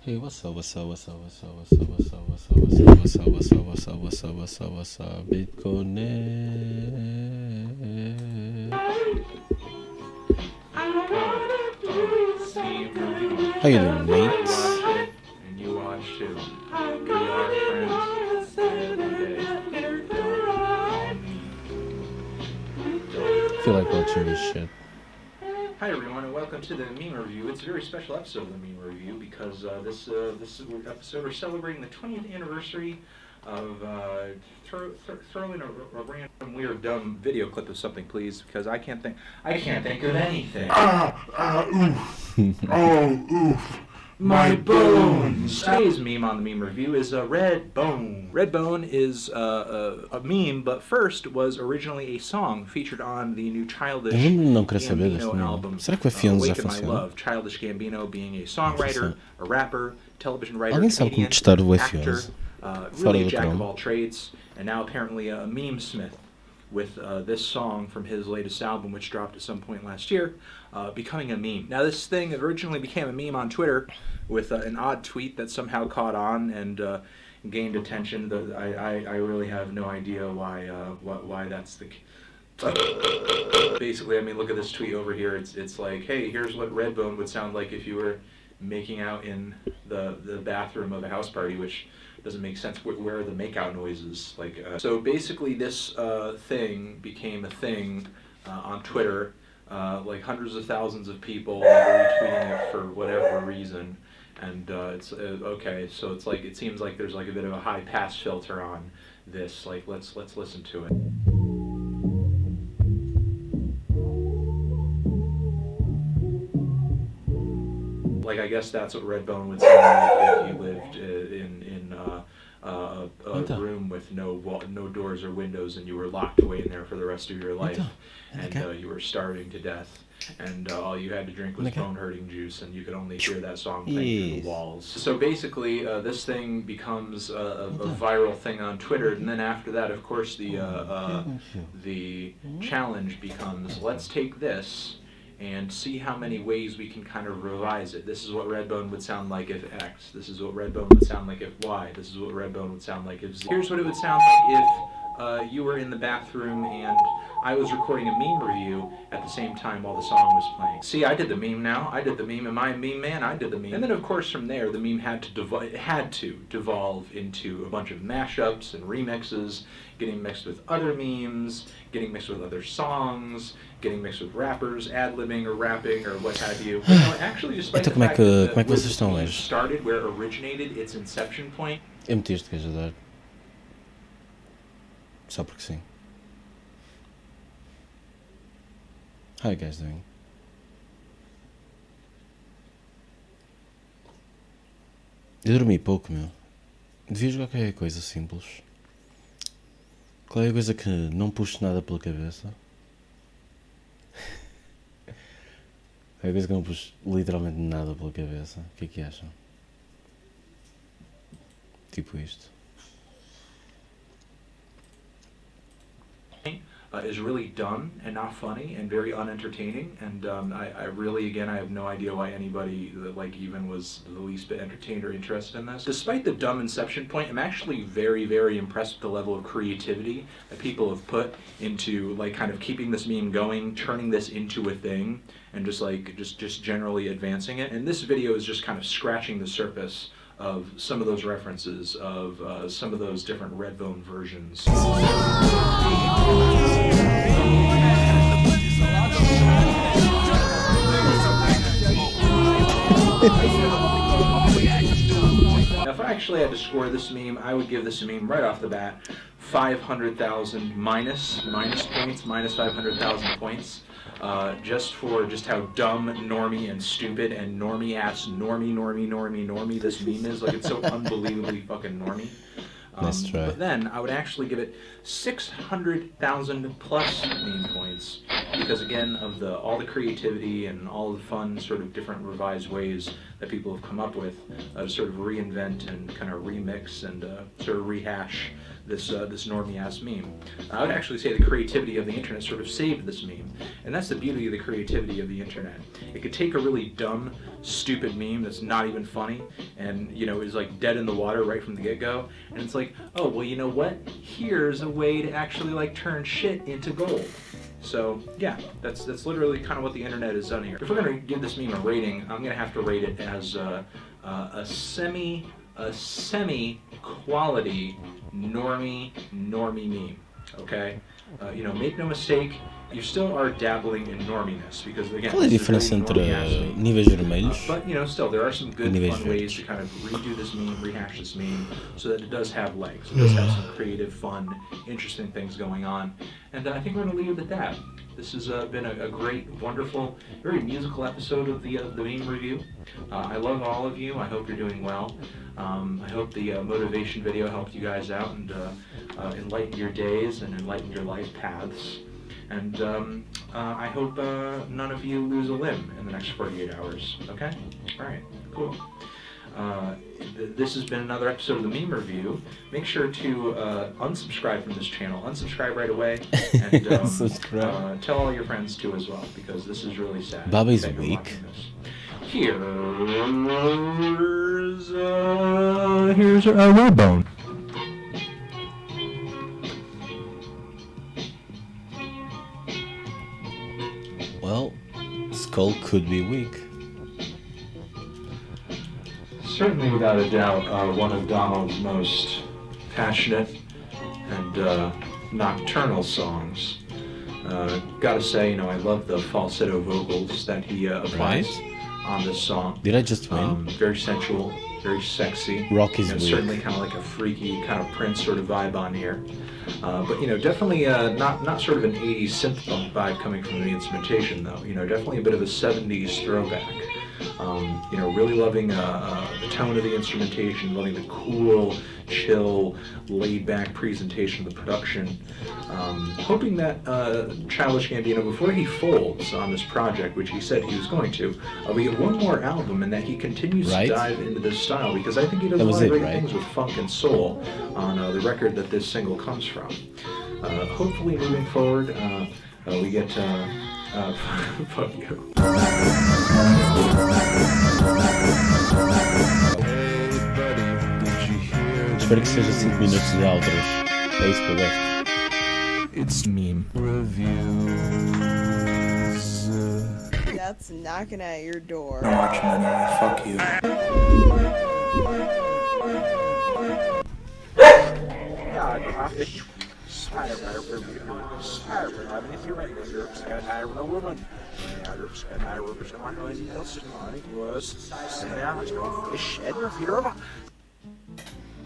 Hey, what's up, what's up, what's up, what's up, what's up, what's up, what's up, what's up, what's up, what's up, what's up, what's up, what's up, what's up, Bitcoin. How you doing, mates? And you watch too. We are friends every day. I feel like watching this shit. Hi everyone, and welcome to the meme review. It's a very special episode of the meme review because this episode we're celebrating the 20th anniversary of throwing a random weird dumb video clip of something, please, because I can't think of anything. Oof. My bones! Today's meme on the meme review is a red bone. Red bone is a meme, but first was originally a song featured on the new Childish Gambino album. Será que o F11 já Awaken My funciona? Love. Childish Gambino being a songwriter, a rapper, television writer, Alguém sabe como comedian, testar o actor, F11? really a jack of all trades, and now apparently a meme smith with this song from his latest album, which dropped at some point last year, becoming a meme. Now, this thing originally became a meme on Twitter with an odd tweet that somehow caught on and gained attention. I really have no idea why that's the case. Basically, I mean, look at this tweet over here. It's like, hey, here's what Redbone would sound like if you were making out in the bathroom of a house party, which doesn't make sense. Where are the makeout noises? So basically, this thing became a thing on Twitter. Like hundreds of thousands of people retweeting it for whatever reason, and it's okay. So it's like it seems like there's like a bit of a high pass filter on this. Like let's listen to it. Like, I guess that's what Redbone would sound like if you lived in a room with no doors or windows, and you were locked away in there for the rest of your life, and you were starving to death, and all you had to drink was bone-hurting juice, and you could only hear that song playing through the walls. So basically, this thing becomes a viral thing on Twitter, and then after that, of course, the challenge becomes, let's take this and see how many ways we can kind of revise it. This is what Redbone would sound like if X. This is what Redbone would sound like if Y. This is what Redbone would sound like if Z. Here's what it would sound like if you were in the bathroom and I was recording a meme review at the same time while the song was playing. See, I did the meme now. I did the meme. Am I a meme man? I did the meme. And then, of course, from there, the meme had to devolve into a bunch of mashups and remixes, getting mixed with other memes, getting mixed with other songs, getting mixed with rappers, ad-libbing or rapping or what have you. But no, actually, despite the fact that where this meme started, where it originated, its inception point. Eu meti este gajo a dar. Só porque sim. How you guys doing? Eu dormi pouco, meu. Devia jogar qualquer coisa simples. Qualquer coisa que não puxe nada pela cabeça. Qualquer coisa que não puxe literalmente nada pela cabeça. O que é que acham? Tipo isto. Is really dumb and not funny and very unentertaining, and I really, again, I have no idea why anybody like even was the least bit entertained or interested in this. Despite the dumb inception point, I'm actually very, very impressed with the level of creativity that people have put into like kind of keeping this meme going, turning this into a thing, and just generally advancing it. And this video is just kind of scratching the surface of some of those references, of some of those different Redbone versions. Now, if I actually had to score this meme, I would give this a meme right off the bat 500,000 minus points, minus 500,000 points. Just for how dumb, normie, and stupid, and normie-ass, normie this meme is. Like, it's so unbelievably fucking normie. Nice try. But then, I would actually give it 600,000 plus meme points, because again, of all the creativity and all the fun sort of different revised ways that people have come up with to sort of reinvent and kind of remix and sort of rehash this normie-ass meme. I would actually say the creativity of the internet sort of saved this meme, and that's the beauty of the creativity of the internet. It could take a really dumb, stupid meme that's not even funny, and is like dead in the water right from the get-go, and it's like, oh well, you know what? Here's a way to actually like turn shit into gold. So yeah, that's literally kind of what the internet has done here. If we're gonna give this meme a rating, I'm gonna have to rate it as a semi quality normie meme. Okay, make no mistake, you still are dabbling in norminess because again, qual é a diferença entre níveis vermelhos but still there are some good níveis fun ways to kind of redo this meme, rehash this meme, so that it does have legs. It does have some creative, fun, interesting things going on, and I think we're going to leave it at that. This has been a great, wonderful, very musical episode of the meme review. I love all of you. I hope you're doing well. I hope the motivation video helped you guys out and enlightened your days and enlightened your life paths. And I hope none of you lose a limb in the next 48 hours. Okay? All right. Cool. This has been another episode of the Meme Review. Make sure to unsubscribe from this channel. Unsubscribe right away. And tell all your friends too as well, because this is really sad. Bobby's weak. Here's a red bone. Well, Skull could be weak. Certainly, without a doubt, one of Donald's most passionate and nocturnal songs. Gotta say, I love the falsetto vocals that he applies on this song. Did I just win? Very sensual, very sexy. Rock is weak. Certainly kind of like a freaky kind of Prince sort of vibe on here. But definitely not sort of an 80s synth punk vibe coming from the instrumentation though. Definitely a bit of a 70s throwback. Really loving the tone of the instrumentation, loving the cool, chill, laid-back presentation of the production. Hoping that Childish Gambino, before he folds on this project, which he said he was going to, we get one more album and that he continues to dive into this style, because I think he does a lot of great things with funk and soul on the record that this single comes from. Hopefully moving forward, we get... fuck you. Espero que seja 5 minutos de outros. É isso que eu gosto. It's meme reviews. That's knocking at your door. I'm watching anime. Fuck you.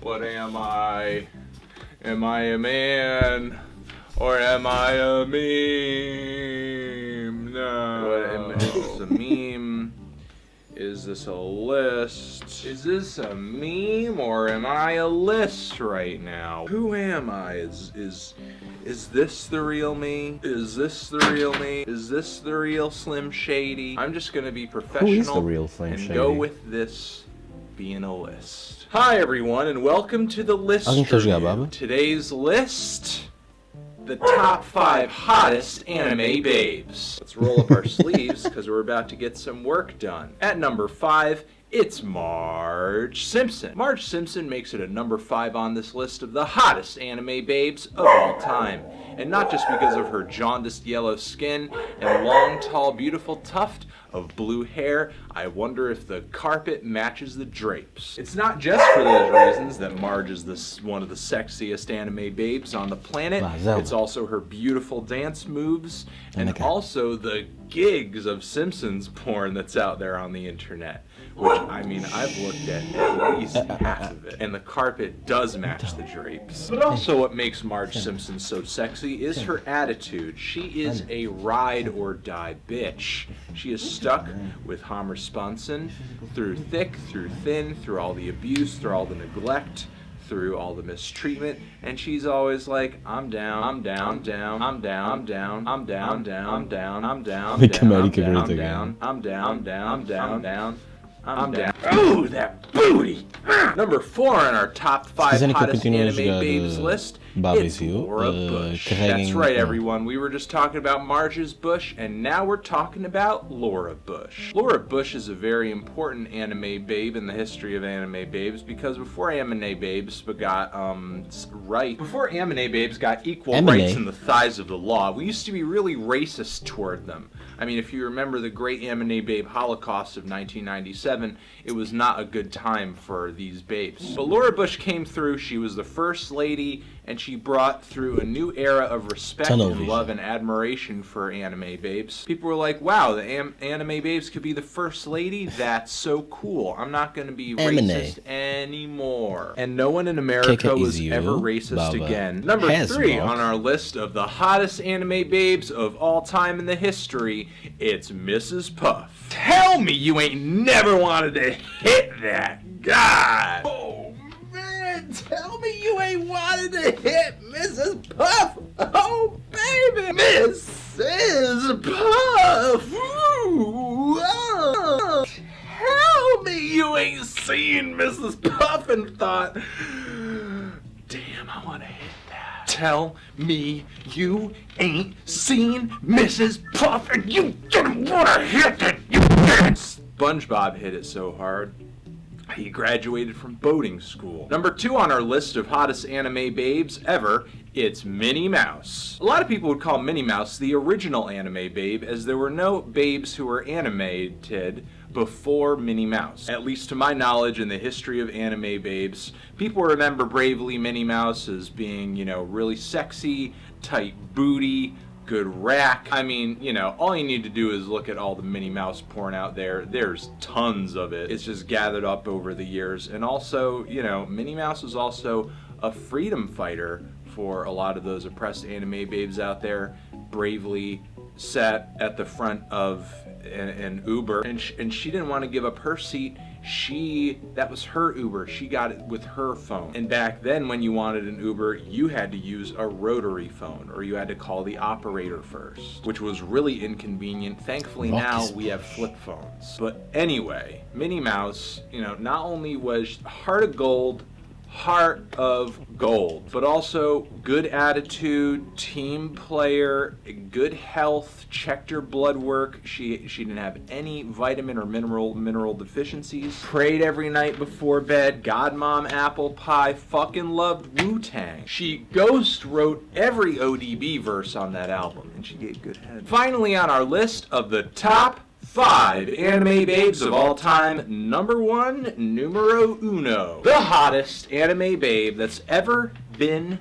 What am I? Am I a man? Or am I a meme? No. Is this a meme? Is this a list? Is this a meme or am I a list right now? Who am I? Is this the real me? Is this the real me? Is this the real Slim Shady? I'm just gonna be professional. Who is the real Slim Shady? And go with this being a list. Hi everyone and welcome to the list review. Today's list, the top 5 hottest anime babes. Let's roll up our sleeves because we're about to get some work done. At number 5, it's Marge Simpson. Marge Simpson makes it a number 5 on this list of the hottest anime babes of all time. And not just because of her jaundiced yellow skin and long, tall, beautiful tuft of blue hair. I wonder if the carpet matches the drapes. It's not just for those reasons that Marge is one of the sexiest anime babes on the planet. It's also her beautiful dance moves and also the gigs of Simpsons porn that's out there on the internet. Which, I mean, I've looked at least half of it. And the carpet does match the drapes. But also what makes Marge Simpson so sexy is her attitude. She is a ride or die bitch. She is stuck with Homer Spunson through thick, through thin, through all the abuse, through all the neglect, through all the mistreatment, and she's always like, I'm down, I'm down, I'm down, I'm down, I'm down, I'm down, I'm down, I'm down, I'm down, I'm down, I'm down, I'm down, I'm down, I'm down. I'm down. Ooh, that booty! Number 4 on our top 5 quiserem que eu hottest continue a anime jogar, babes list, it's Babesio, Laura Bush. carreguem- That's right, everyone. We were just talking about Marge's Bush, and now we're talking about Laura Bush. Laura Bush is a very important anime babe in the history of anime babes because before anime babes got before anime babes got equal rights in the thighs of the law, we used to be really racist toward them. I mean, if you remember the great anime babe holocaust of 1997, it was not a good time for these babes. But Laura Bush came through. She was the first lady, and she brought through a new era of respect and love and admiration for anime babes. People were like, wow, the anime babes could be the first lady? That's so cool. I'm not going to be racist anymore. And no one in America was ever racist again. Number 3 on our list of the hottest anime babes of all time in the history, it's Mrs. Puff. Tell me you ain't never wanted to hit that guy. Oh, man, tell me you ain't wanted to hit Mrs. Puff. Oh, baby, Mrs. Puff. Ooh, oh. Tell me you ain't seen Mrs. Puff and thought, damn, I want to hit that. Tell me you ain't seen Mrs. Puff and you didn't want to hit it. You didn't. SpongeBob hit it so hard, he graduated from boating school. Number 2 on our list of hottest anime babes ever, it's Minnie Mouse. A lot of people would call Minnie Mouse the original anime babe, as there were no babes who were animated before Minnie Mouse. At least to my knowledge in the history of anime babes, people remember Bravely Minnie Mouse as being, you know, really sexy, tight booty, good rack. I mean, you know, all you need to do is look at all the Minnie Mouse porn out there. There's tons of it. It's just gathered up over the years. And also, you know, Minnie Mouse was also a freedom fighter for a lot of those oppressed anime babes out there. Bravely sat at the front of an Uber, and she didn't want to give up her seat. That was her Uber. She got it with her phone. And back then, when you wanted an Uber, you had to use a rotary phone, or you had to call the operator first, which was really inconvenient. Thankfully now we have flip phones. But anyway, Minnie Mouse, you know, not only was heart of gold, but also good attitude, team player, good health, checked her blood work. She didn't have any vitamin or mineral deficiencies. Prayed every night before bed, godmom apple pie, fucking loved Wu-Tang. She ghost wrote every ODB verse on that album, and she gave good head. Finally on our list of the top 5 anime babes of all time, number 1, numero uno. The hottest anime babe that's ever been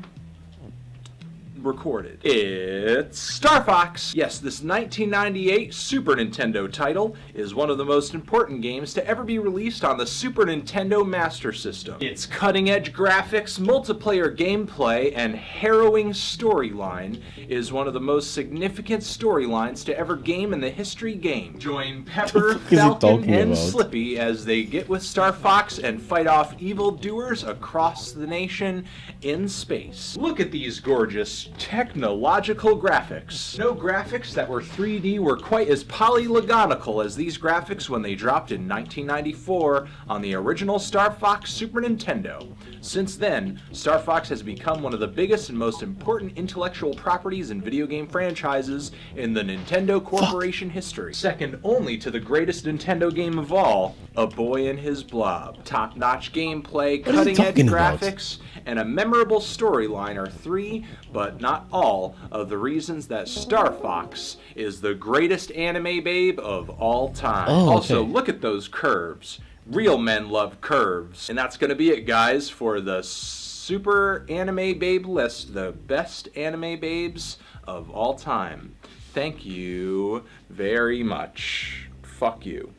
recorded. It's Star Fox. Yes, this 1998 Super Nintendo title is one of the most important games to ever be released on the Super Nintendo Master System. Its cutting-edge graphics, multiplayer gameplay, and harrowing storyline is one of the most significant storylines to ever game in the history game. Join Pepper, Falcon, and Slippy as they get with Star Fox and fight off evildoers across the nation in space. Look at these gorgeous technological graphics. No graphics that were 3D were quite as polygonical as these graphics when they dropped in 1994 on the original Star Fox Super Nintendo. Since then, Star Fox has become one of the biggest and most important intellectual properties in video game franchises in the Nintendo Corporation history. Second only to the greatest Nintendo game of all, A Boy and His Blob. Top-notch gameplay, cutting-edge graphics, and a memorable storyline are 3, but not all, of the reasons that Star Fox is the greatest anime babe of all time. Also, look at those curves. Real men love curves. And that's going to be it, guys, for the Super Anime Babe list, the best anime babes of all time. Thank you very much. Fuck you.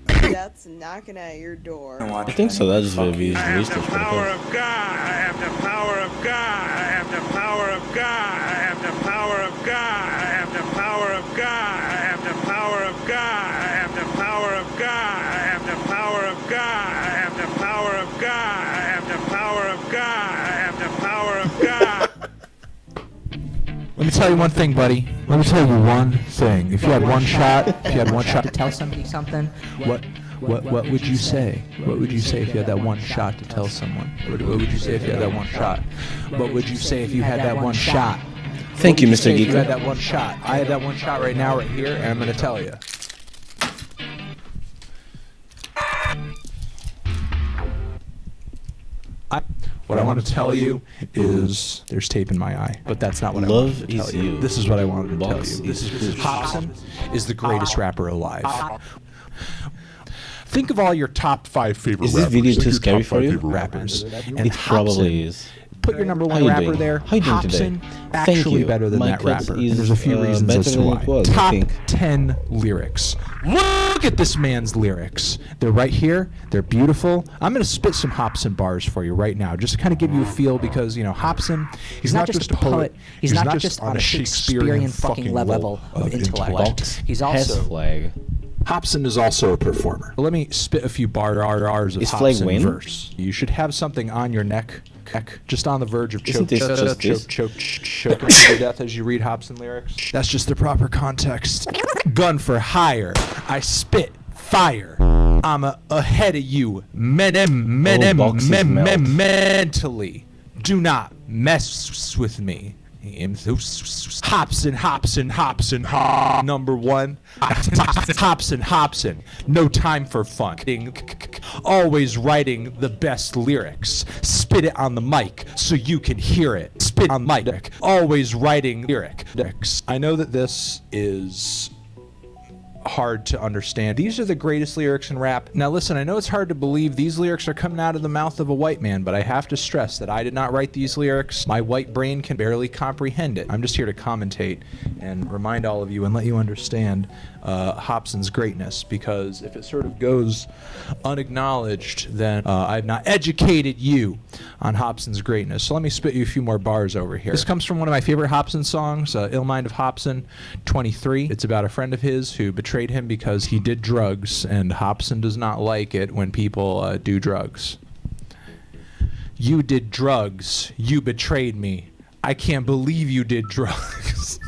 That's knocking at your door. I think saudades de ver vídeos de listas, por Power acaso. of God, I have the power of God, I have the power of God, I have the power of God, I have the power of God, I have the power of God, I have the power of God, I have the power of God, I have the power of God, I have the power of God, I have the power of God. Let me tell you one thing, buddy. Let me tell you one thing. If you had one shot, to tell somebody something, What would you say? What would you say if you had that one shot to tell someone? What would you say if you had that one shot? What would you say if you had that one shot? Thank you, Mr. If you had Geeker. that one shot. I had that one shot right now, right here, and I'm going to tell you. What I want to tell you is there's tape in my eye, but that's not what I Love wanted to tell is you. you. This is what I wanted to tell Box you. This is is push. Hobson is the greatest rapper alive. Think of all your top 5 favorite Is this rappers. video too scary for you? rappers. And It probably is. Put your number How one you rapper doing? there. How you doing today? Hobson, Thank actually you. better than My that cut rapper. is, And there's a few reasons better as to than why. it was, I Top think. 10 lyrics. Look at this man's lyrics. They're right here. They're beautiful. I'm going to spit some Hobson bars for you right now, just to kind of give you a feel, because, you know, Hobson, He's not just a poet. He's not just on a Shakespearean fucking level of intellect. He's Hess also flag. Hobson is also a performer. Let me spit a few bars of Is Flag Hobson Wayne? verse. You should have something on your neck, just on the verge of Isn't this just this? choking to death as you read Hobson lyrics. That's just the proper context. Gun for hire. I spit fire. I'm ahead of you. boxes melt. Mentally. Do not mess with me. Hobson, number one. Hobson, no time for fun. Always writing the best lyrics. Spit it on the mic so you can hear it. Spit on mic. Always writing lyrics. I know that this is hard to understand. These are the greatest lyrics in rap. Now listen, I know it's hard to believe these lyrics are coming out of the mouth of a white man, but I have to stress that I did not write these lyrics. My white brain can barely comprehend it. I'm just here to commentate and remind all of you and let you understand Hobson's greatness, because if it sort of goes unacknowledged, then I've not educated you on Hobson's greatness. So let me spit you a few more bars over here. This comes from one of my favorite Hobson songs, Ill Mind of Hobson, 23. It's about a friend of his who betrayed him because he did drugs, and Hobson does not like it when people do drugs. You did drugs. You betrayed me. I can't believe you did drugs.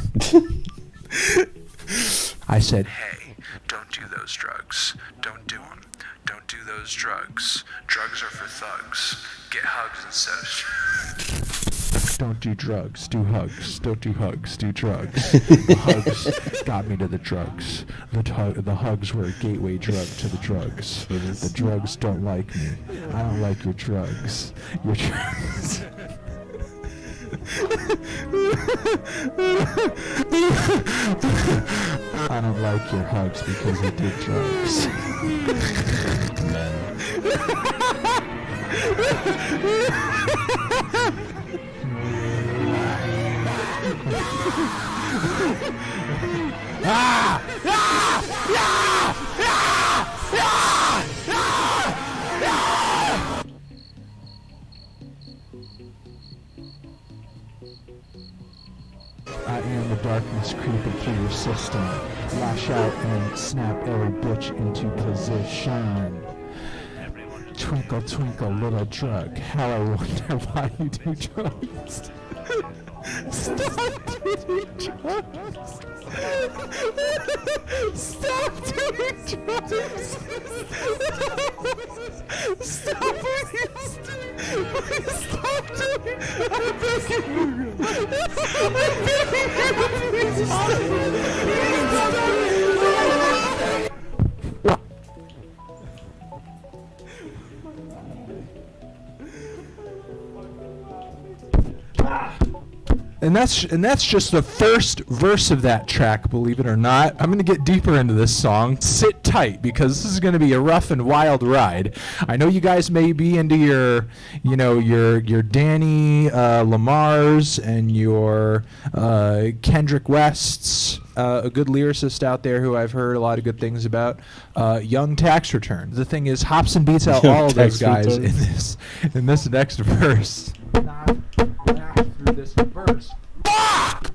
I said, hey, don't do those drugs. Don't do them. Don't do those drugs. Drugs are for thugs. Get hugs instead. Don't do drugs. Do hugs. Don't do hugs. Do drugs. The hugs got me to the drugs. The hugs were a gateway drug to the drugs. The drugs don't like me. I don't like your drugs. Your drugs. I don't like your hugs because you did drugs. I am the darkness creeping through your system. Lash out and snap every bitch into position. Twinkle, twinkle, little drug. How I wonder why you do drugs. Stop doing drugs. Stop doing drugs. Stop please. Please stop doing. I'm begging you. I'm begging you. Please stop. And that's just the first verse of that track, believe it or not. I'm going to get deeper into this song. Sit tight, because this is going to be a rough and wild ride. I know you guys may be into your Danny Lamars and your Kendrick Wests. A good lyricist out there who I've heard a lot of good things about. Young Tax Return. The thing is, Hobson beats out all of those guys in this next verse. Not through this verse.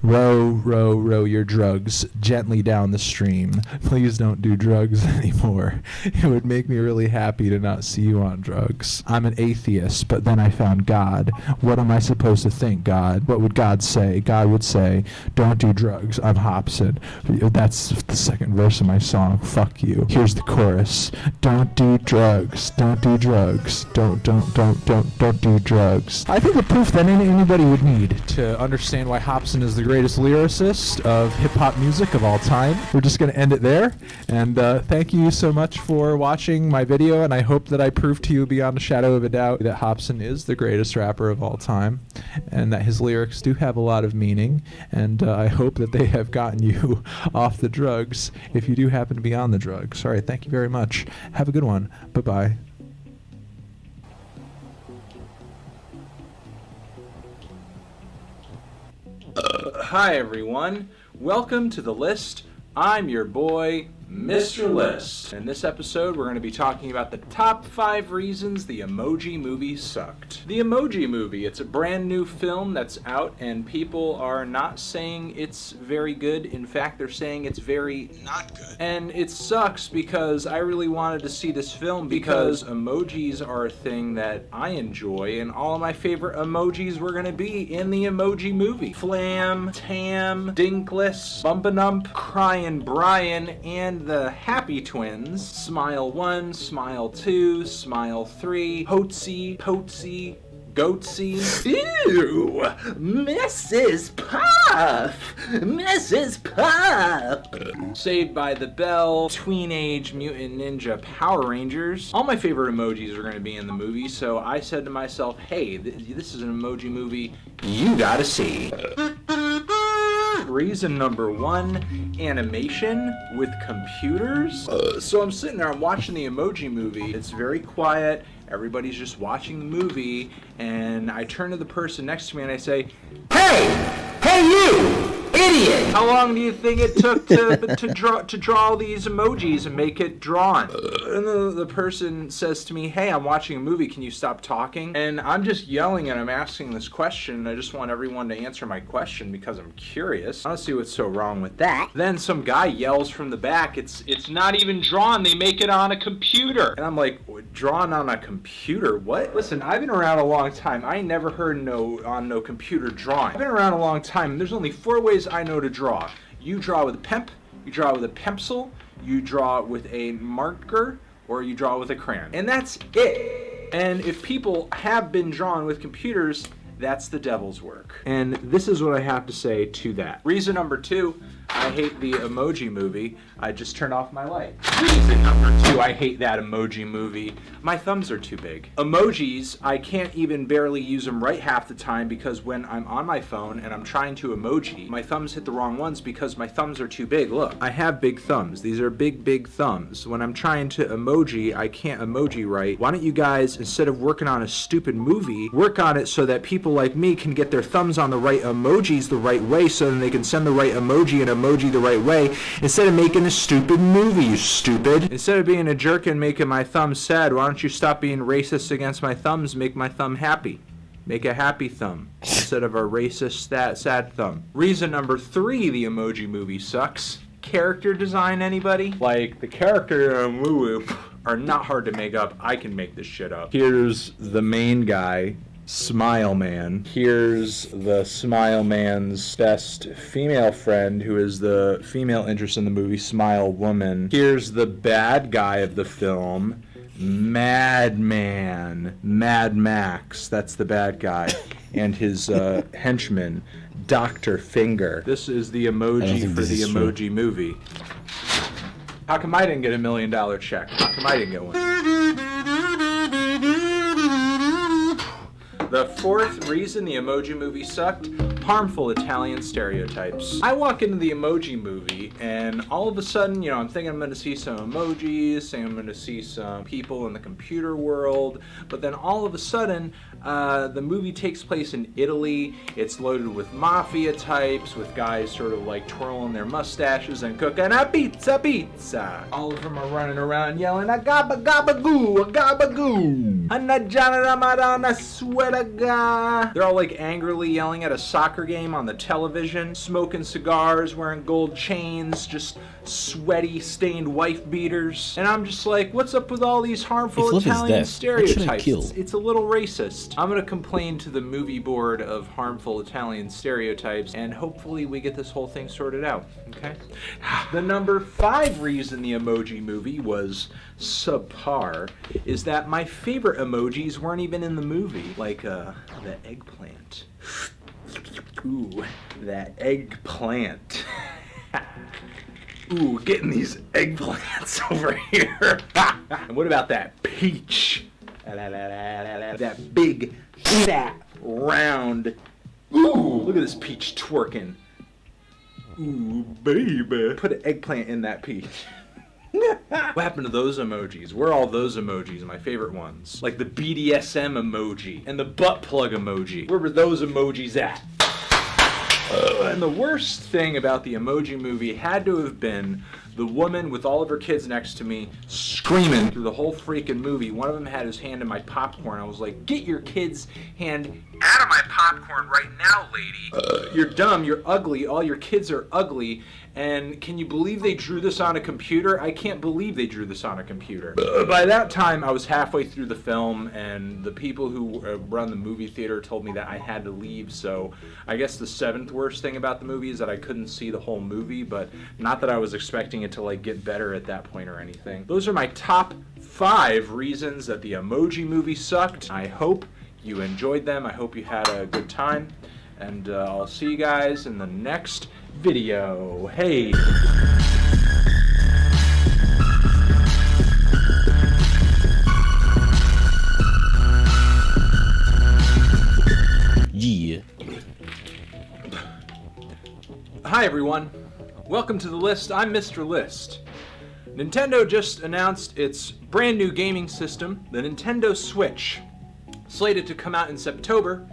Row, row, row your drugs gently down the stream. Please don't do drugs anymore. It would make me really happy to not see you on drugs. I'm an atheist, but then I found God. What am I supposed to think, God? What would God say? God would say, don't do drugs. I'm Hobson. That's the second verse of my song. Fuck you. Here's the chorus. Don't do drugs. Don't do drugs. Don't do drugs. I think the proof that anybody would need to understand why Hobson is the greatest lyricist of hip-hop music of all time. We're just going to end it there. And thank you so much for watching my video, and I hope that I proved to you beyond a shadow of a doubt that Hobson is the greatest rapper of all time, and that his lyrics do have a lot of meaning, and I hope that they have gotten you off the drugs if you do happen to be on the drugs. All right, thank you very much. Have a good one. Bye-bye. Hi everyone, welcome to The List. I'm your boy, Mr. List. In this episode, we're going to be talking about the top 5 reasons the Emoji Movie sucked. The Emoji Movie, it's a brand new film that's out, and people are not saying it's very good. In fact, they're saying it's very not good. And it sucks because I really wanted to see this film because emojis are a thing that I enjoy, and all of my favorite emojis were going to be in the Emoji Movie. Flam, Tam, Dinkless, Bumpanump, Cryin' Brian, and the Happy Twins, Smile 1, Smile 2, Smile 3, Hoatsy, Poatsy, Goatsy. Ew! Mrs. Puff! Mrs. Puff! Saved by the Bell, Tweenage Mutant Ninja Power Rangers. All my favorite emojis are going to be in the movie, so I said to myself, hey, this is an emoji movie you gotta see. Reason number 1, animation with computers. So I'm sitting there, I'm watching the Emoji Movie. It's very quiet, everybody's just watching the movie, and I turn to the person next to me and I say, Hey you! Idiot! How long do you think it took to draw all these emojis and make it drawn? And the person says to me, hey, I'm watching a movie, can you stop talking? And I'm just yelling and I'm asking this question. I just want everyone to answer my question because I'm curious. I don't see what's so wrong with that. Then some guy yells from the back, it's not even drawn, they make it on a computer. And I'm like, drawn on a computer? What? Listen, I've been around a long time. I ain't never heard no computer drawing. I've been around a long time, and there's only 4 ways I know to draw. You draw with a pen, you draw with a pencil, you draw with a marker, or you draw with a crayon. And that's it. And if people have been drawn with computers, that's the devil's work. And this is what I have to say to that. Reason number 2, I hate the Emoji Movie. I just turned off my light. Reason number 2, I hate that Emoji Movie. My thumbs are too big. Emojis, I can't even barely use them right half the time because when I'm on my phone and I'm trying to emoji, my thumbs hit the wrong ones because my thumbs are too big. Look, I have big thumbs. These are big thumbs. When I'm trying to emoji, I can't emoji right. Why don't you guys, instead of working on a stupid movie, work on it so that people like me can get their thumbs on the right emojis the right way so then they can send the right emoji and emoji the right way instead of making a stupid movie, you stupid. Instead of being a jerk and making my thumbs sad, why don't you stop being racist against my thumbs, make my thumb happy. Make a happy thumb instead of a racist, sad thumb. Reason number 3 the Emoji Movie sucks. Character design, anybody? Like, the character are not hard to make up. I can make this shit up. Here's the main guy, Smile Man. Here's the Smile Man's best female friend, who is the female interest in the movie, Smile Woman. Here's the bad guy of the film, Madman. Mad Max, that's the bad guy. And his henchman, Dr. Finger. This is the emoji for the Emoji Movie. How come I didn't get $1 million check? How come I didn't get one? The 4th reason the Emoji Movie sucked, harmful Italian stereotypes. I walk into the Emoji Movie and all of a sudden, I'm thinking I'm going to see some emojis, saying I'm going to see some people in the computer world, but then all of a sudden, the movie takes place in Italy. It's loaded with mafia types, with guys sort of like twirling their mustaches and cooking a pizza. All of them are running around yelling, a gabba gabba goo, a gabba goo. And a jana madonna sweat galaga. They're all like angrily yelling at a soccer game on the television, smoking cigars, wearing gold chains, just sweaty, stained wife beaters. And I'm just like, what's up with all these harmful Italian stereotypes? It's a little racist. I'm gonna complain to the movie board of harmful Italian stereotypes, and hopefully we get this whole thing sorted out, okay? The number 5 reason the Emoji Movie was subpar is that my favorite emojis weren't even in the movie, like the eggplant. Ooh, that eggplant. Ooh, getting these eggplants over here. And what about that peach? That big, fat, round. Ooh, look at this peach twerking. Ooh, baby. Put an eggplant in that peach. What happened to those emojis? Where are all those emojis, my favorite ones? Like the BDSM emoji and the butt plug emoji. Where were those emojis at? And the worst thing about the Emoji Movie had to have been the woman with all of her kids next to me screaming through the whole freaking movie. One of them had his hand in my popcorn. I was like, get your kid's hand out of my popcorn right now, lady. You're dumb, you're ugly, all your kids are ugly, and can you believe they drew this on a computer? I can't believe they drew this on a computer. By that time, I was halfway through the film, and the people who run the movie theater told me that I had to leave, so I guess the 7th worst thing about the movie is that I couldn't see the whole movie, but not that I was expecting it to like get better at that point or anything. Those are my top 5 reasons that the Emoji Movie sucked. I hope you enjoyed them. I hope you had a good time, and I'll see you guys in the next video. Hey. Yeah. Hi everyone. Welcome to the list. I'm Mr. List. Nintendo just announced its brand new gaming system, the Nintendo Switch. Slated to come out in September,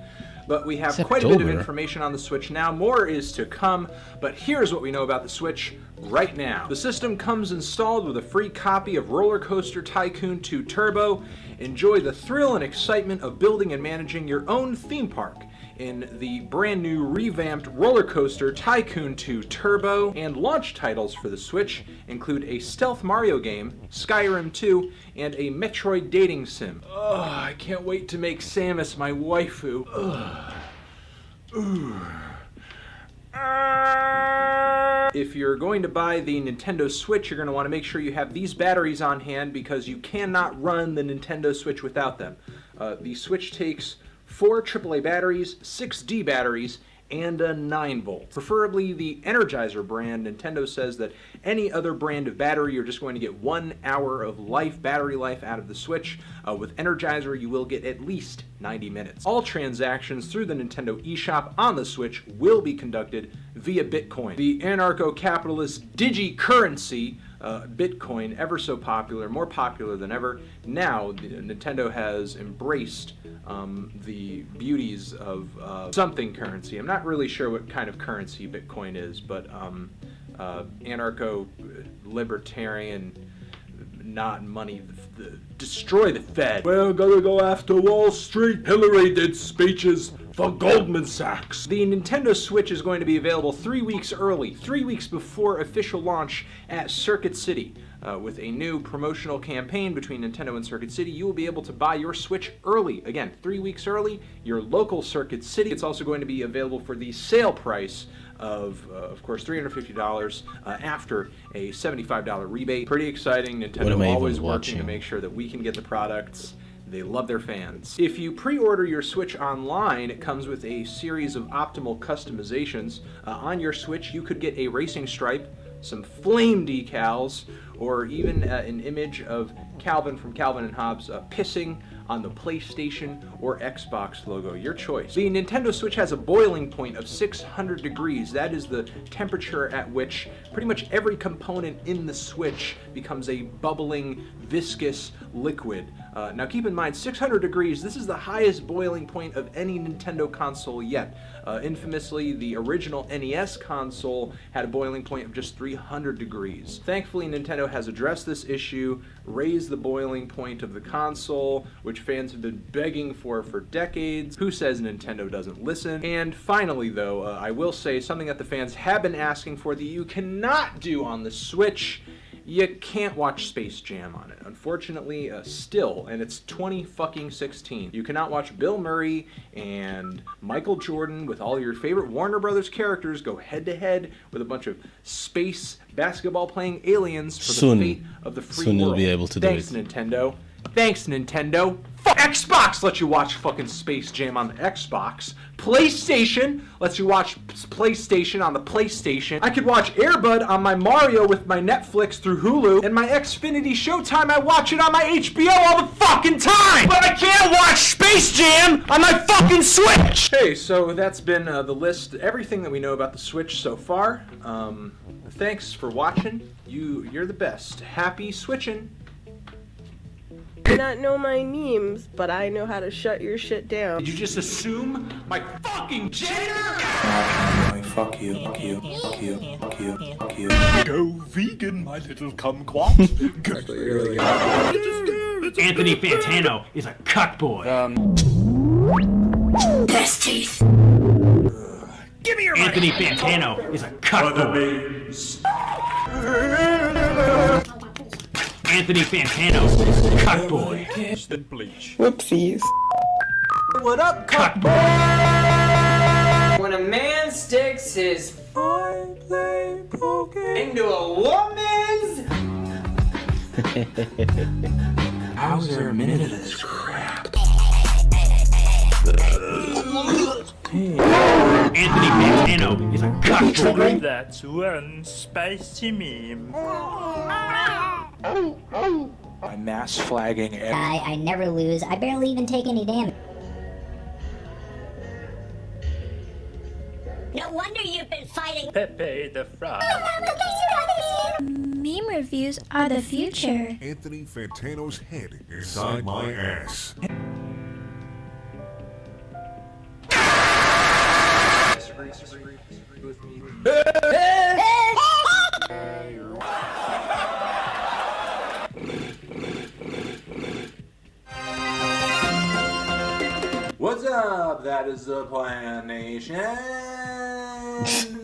but we have quite a bit of information on the Switch now. More is to come, but here's what we know about the Switch right now. The system comes installed with a free copy of Roller Coaster Tycoon 2 Turbo. Enjoy the thrill and excitement of building and managing your own theme park in the brand new revamped Roller Coaster Tycoon 2 Turbo. And launch titles for the Switch include a stealth Mario game, Skyrim 2, and a Metroid dating sim. Ugh, I can't wait to make Samus my waifu. Ugh. If you're going to buy the Nintendo Switch, you're going to want to make sure you have these batteries on hand because you cannot run the Nintendo Switch without them. The Switch takes 4 AAA batteries, 6 D batteries, and a 9-volt. Preferably the Energizer brand. Nintendo says that any other brand of battery, you're just going to get 1 hour of battery life out of the Switch. With Energizer, you will get at least 90 minutes. All transactions through the Nintendo eShop on the Switch will be conducted via Bitcoin. The anarcho-capitalist digi-currency, Bitcoin, ever so popular, more popular than ever. Now, Nintendo has embraced the beauties of something currency. I'm not really sure what kind of currency Bitcoin is, but anarcho-libertarian, not money, destroy the Fed. We're gonna go after Wall Street. Hillary did speeches for Goldman Sachs. The Nintendo Switch is going to be available 3 weeks early, 3 weeks before official launch at Circuit City. With a new promotional campaign between Nintendo and Circuit City, you will be able to buy your Switch early. Again, 3 weeks early, your local Circuit City. It's also going to be available for the sale price of course, $350 after a $75 rebate. Pretty exciting. Nintendo always working to make sure that we can get the products. They love their fans. If you pre-order your Switch online, it comes with a series of optimal customizations. On your Switch, you could get a racing stripe, some flame decals, or even an image of Calvin from Calvin and Hobbes pissing on the PlayStation or Xbox logo, your choice. The Nintendo Switch has a boiling point of 600 degrees. That is the temperature at which pretty much every component in the Switch becomes a bubbling, viscous liquid. Now keep in mind, 600 degrees, this is the highest boiling point of any Nintendo console yet. Infamously, the original NES console had a boiling point of just 300 degrees. Thankfully, Nintendo has addressed this issue, raised the boiling point of the console, which fans have been begging for decades. Who says Nintendo doesn't listen? And finally, though, I will say something that the fans have been asking for that you cannot do on the Switch. You can't watch Space Jam on it. Unfortunately, still, and it's 2016. You cannot watch Bill Murray and Michael Jordan with all your favorite Warner Brothers characters go head-to-head with a bunch of space basketball-playing aliens for the fate of the free world. Soon you'll be able to do it. Thanks, Nintendo. Thanks, Nintendo. Xbox lets you watch fucking Space Jam on the Xbox. PlayStation lets you watch PlayStation on the PlayStation. I could watch Air Bud on my Mario with my Netflix through Hulu, and my Xfinity Showtime, I watch it on my HBO all the fucking time! But I can't watch Space Jam on my fucking Switch! Hey, so that's been the list, everything that we know about the Switch so far. Thanks for watching. You're the best. Happy switching. I not know my memes, but I know how to shut your shit down. Did you just assume my fucking gender? Fuck you, fuck you, fuck you, fuck you, fuck you. Go vegan, my little kumquat. Anthony Fantano is a cuckboy. Best teeth. Give me your Anthony money. Fantano is a cuckboy. Anthony Fantano is a cuckboy. Whoopsies. What up, cuckboy? When a man sticks his into a woman's... How's there a minute of this crap? Anthony Fantano is a cuckboy. That's one spicy meme. I'm mass flagging every... I never lose. I barely even take any damage. No wonder you've been fighting Pepe the Frog. Meme reviews are the future. Anthony Fantano's head inside my ass. What's up? That is the Plan Nation.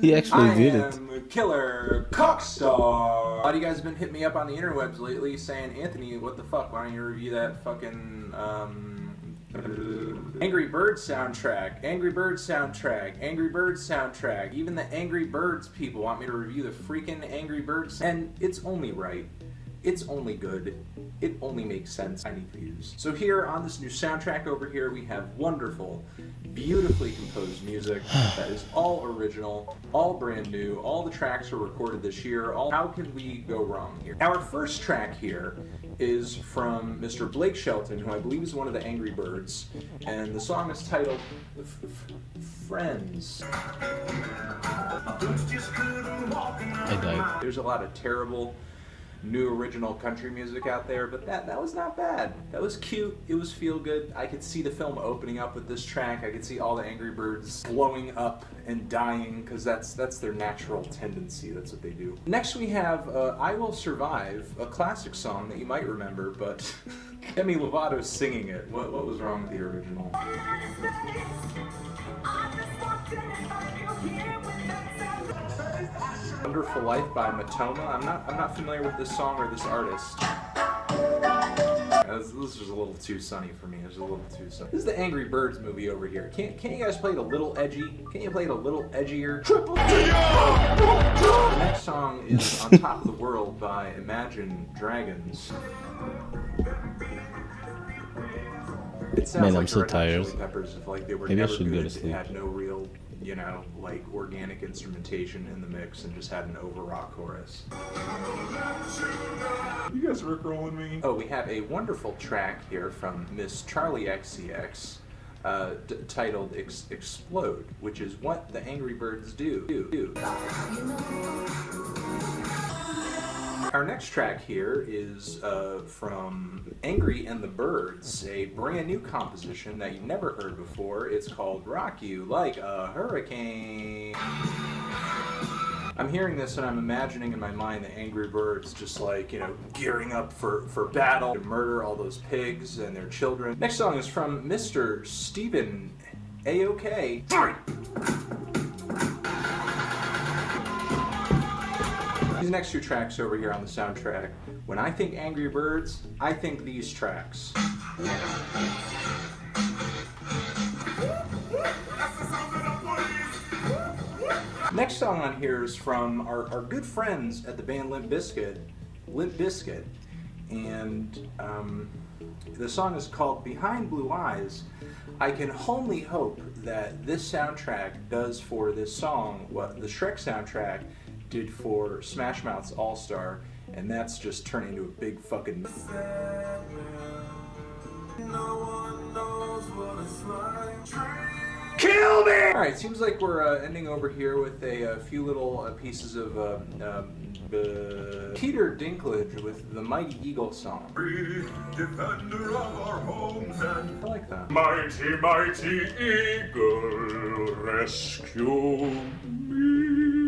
He actually did it. I am Killer Cockstar. A lot of you guys have been hitting me up on the interwebs lately saying, Anthony, what the fuck? Why don't you review that fucking Angry Birds soundtrack? Angry Birds soundtrack. Angry Birds soundtrack. Even the Angry Birds people want me to review the freaking Angry Birds, and it's only right. It's only good. It only makes sense. I need views. So here on this new soundtrack over here, we have wonderful, beautifully composed music that is all original, all brand new. All the tracks were recorded this year. How can we go wrong here? Our first track here is from Mr. Blake Shelton, who I believe is one of the Angry Birds, and the song is titled Friends. I died. There's a lot of terrible new original country music out there, but that was not bad. That was cute. It was feel good. I could see the film opening up with this track. I could see all the Angry Birds blowing up and dying, because that's their natural tendency. That's what they do. Next we have I Will Survive, a classic song that you might remember, but Demi Lovato's singing it. What was wrong with the original? Wonderful Life by Matoma. I'm not familiar with this song or this artist. This was a little too sunny for me. It was a little too sunny. This is the Angry Birds movie over here. Can't you guys play it a little edgy? Can you play it a little edgier? Triple T! The next song is On Top of the World by Imagine Dragons. It sounds Man, like I'm so Red Hot Chili tired. Peppers if like they were Maybe I never should go good, to sleep. had no real, you know, like organic instrumentation in the mix and just had an over-rock chorus. You guys rickrolling me? Oh, we have a wonderful track here from Miss Charlie XCX titled Explode, which is what the Angry Birds do. Our next track here is from Angry and the Birds, a brand new composition that you've never heard before. It's called Rock You Like a Hurricane. I'm hearing this and I'm imagining in my mind the Angry Birds just like, you know, gearing up for battle to murder all those pigs and their children. Next song is from Mr. Stephen A.O.K. These next two tracks over here on the soundtrack, when I think Angry Birds, I think these tracks. Next song on here is from our good friends at the band Limp Bizkit, and the song is called Behind Blue Eyes. I can only hope that this soundtrack does for this song what the Shrek soundtrack did for Smash Mouth's All-Star, and that's just turning into a big fucking... Kill me! Alright, seems like we're ending over here with a few little pieces of Peter Dinklage with the Mighty Eagle song. Defender of our homes and I like that. mighty, mighty eagle, rescue me.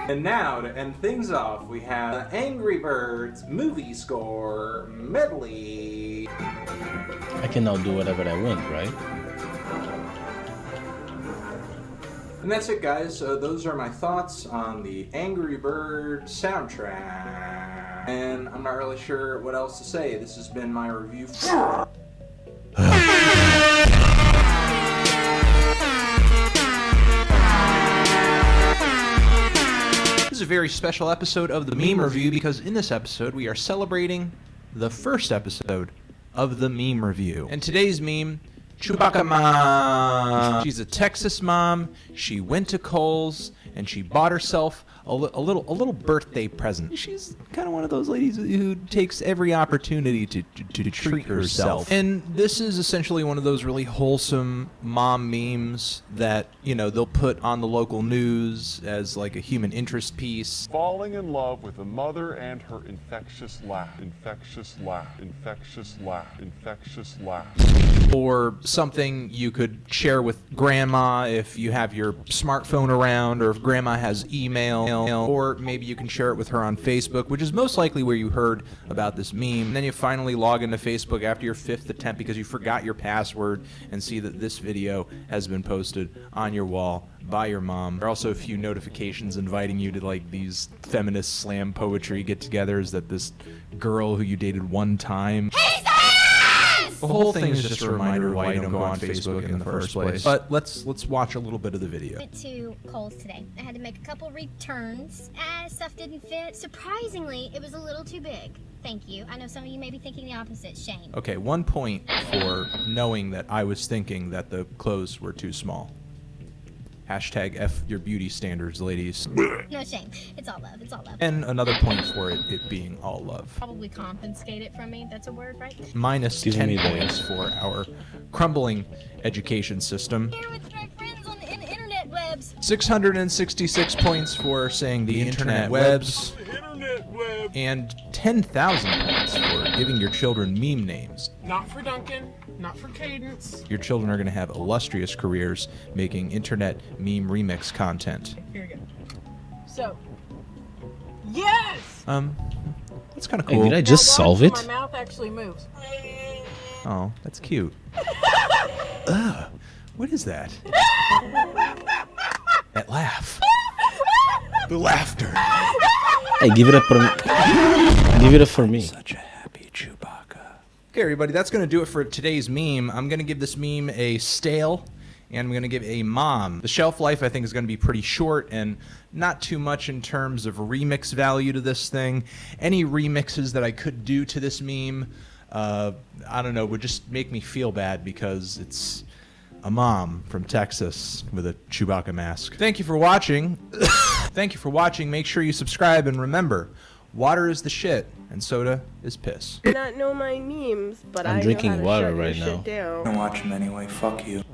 And now, to end things off, we have the Angry Birds movie score medley. I can now do whatever I want, right? And that's it, guys. Those are my thoughts on the Angry Bird soundtrack. And I'm not really sure what else to say. This has been my review. This is a very special episode of the Meme Review because in this episode we are celebrating the first episode of the Meme Review. And today's meme, Chewbacca Mom. She's a Texas mom. She went to Kohl's and she bought herself a little birthday present. She's kind of one of those ladies who takes every opportunity to treat herself. And this is essentially one of those really wholesome mom memes that, you know, they'll put on the local news as like a human interest piece. Falling in love with a mother and her infectious laugh. Infectious laugh. Infectious laugh. Infectious laugh. Or something you could share with grandma if you have your smartphone around, or if grandma has email, or maybe you can share it with her on Facebook, which is most likely where you heard about this meme. And then you finally log into Facebook after your 5th attempt because you forgot your password and see that this video has been posted on your wall by your mom. There are also a few notifications inviting you to like these feminist slam poetry get-togethers that this girl who you dated one time... The whole thing is just a reminder why you don't go on Facebook in the first place. But let's watch a little bit of the video. Went to Kohl's today. I had to make a couple returns. Stuff didn't fit. Surprisingly, it was a little too big. Thank you. I know some of you may be thinking the opposite. Shame. Okay, 1 point for knowing that I was thinking that the clothes were too small. Hashtag F your beauty standards, ladies. No shame. It's all love. It's all love. And another point for it being all love. Probably confiscate it from me. That's a word, right? Minus 10 points for our crumbling education system. Here with my friends on the internet webs. 666 points for saying the internet webs. And 10,000 points for giving your children meme names. Not for Duncan, not for Cadence. Your children are going to have illustrious careers making internet meme remix content. Here we go. So, yes! That's kind of cool. Hey, did I just solve it? My mouth actually moves. Oh, that's cute. Ugh, what is that? That laugh. The laughter. Hey, give it up for me. Give it up for me. Such a happy Chewbacca. Okay, everybody, that's going to do it for today's meme. I'm going to give this meme a stale, and I'm going to give a mom. The shelf life, I think, is going to be pretty short and not too much in terms of remix value to this thing. Any remixes that I could do to this meme, I don't know, would just make me feel bad because it's a mom from Texas with a Chewbacca mask. Thank you for watching. Thank you for watching. Make sure you subscribe, and remember, water is the shit, and soda is piss. I not know my memes, but I'm I drinking know how to water shut your right shit now. down. Don't watch them anyway. Fuck you.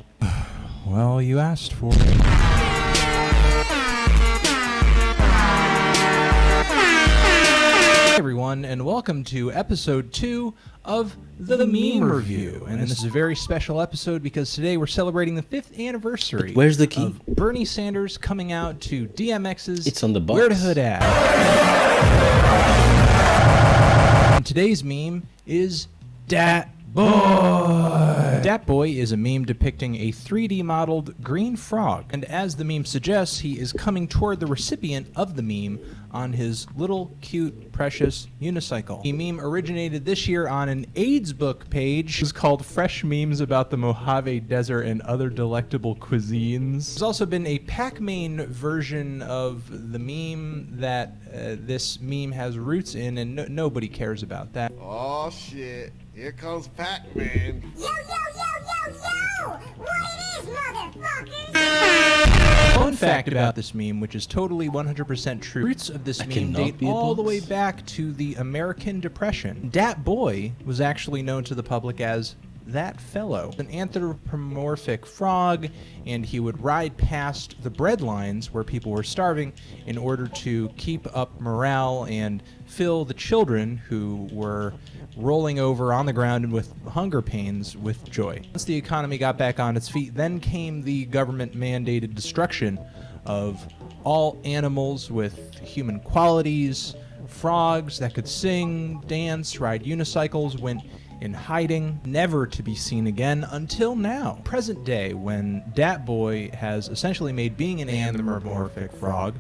Well, you asked for it. Hey everyone, and welcome to episode 2 of the Meme Review. And this is a very special episode because today we're celebrating the 5th anniversary. But where's the key? Of Bernie Sanders coming out to DMX's It's on the box. Where the Hood At. And today's meme is Dat Boy. Dat Boy is a meme depicting a 3D modeled green frog. And as the meme suggests, he is coming toward the recipient of the meme on his little, cute, precious unicycle. The meme originated this year on an AIDS book page. It was called Fresh Memes About the Mojave Desert and Other Delectable Cuisines. There's also been a Pac-Man version of the meme that this meme has roots in, and nobody cares about that. Oh shit, here comes Pac-Man. Yo, yo, yo, yo, yo! What it is, motherfuckers? Fun fact about this meme, which is totally 100% true. Roots of this meme date all the way back to the American Depression. Dat Boy was actually known to the public as That Fellow, an anthropomorphic frog, and he would ride past the bread lines where people were starving in order to keep up morale and fill the children who were rolling over on the ground and with hunger pains with joy. Once the economy got back on its feet, then came the government-mandated destruction of all animals with human qualities. Frogs that could sing, dance, ride unicycles went in hiding, never to be seen again until now. Present day, when Dat Boy has essentially made being an anthropomorphic frog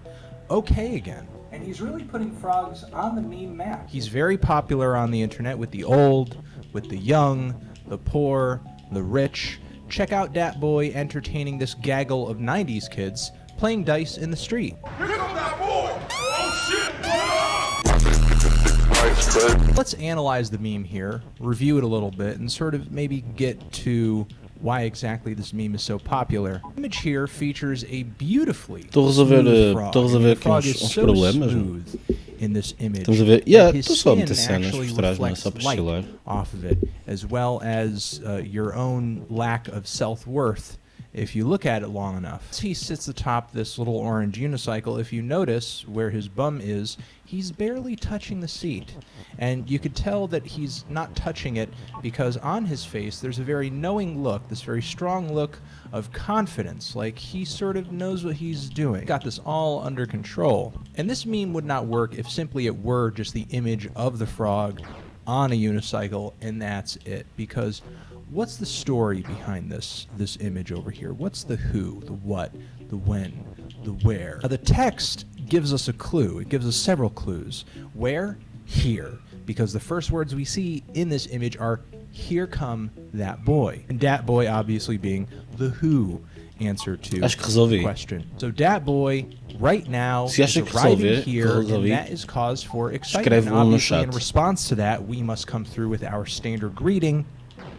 okay again. And he's really putting frogs on the meme map. He's very popular on the internet with the old, with the young, the poor, the rich. Check out Dat Boy entertaining this gaggle of 90s kids playing dice in the street. Here comes that boy! Oh shit! Let's analyze the meme here, review it a little bit, and sort of maybe get to why exactly this meme is so popular. The image here features a beautifully smooth frog. The frog is so smooth in this image. His skin actually reflects light off of it, as well as your own lack of self-worth if you look at it long enough. As he sits atop this little orange unicycle, if you notice where his bum is, he's barely touching the seat. And you could tell that he's not touching it because on his face there's a very knowing look, this very strong look of confidence, like he sort of knows what he's doing. Got this all under control. And this meme would not work if simply it were just the image of the frog on a unicycle and that's it. Because what's the story behind this image over here? What's the who, the what, the when, the where? Now, the text gives us a clue. It gives us several clues. Where? Here. Because the first words we see in this image are, here come that boy. And Dat Boy obviously being the who answer to the question. So Dat Boy right now is arriving here, and that is cause for excitement. Obviously, in response to that, we must come through with our standard greeting.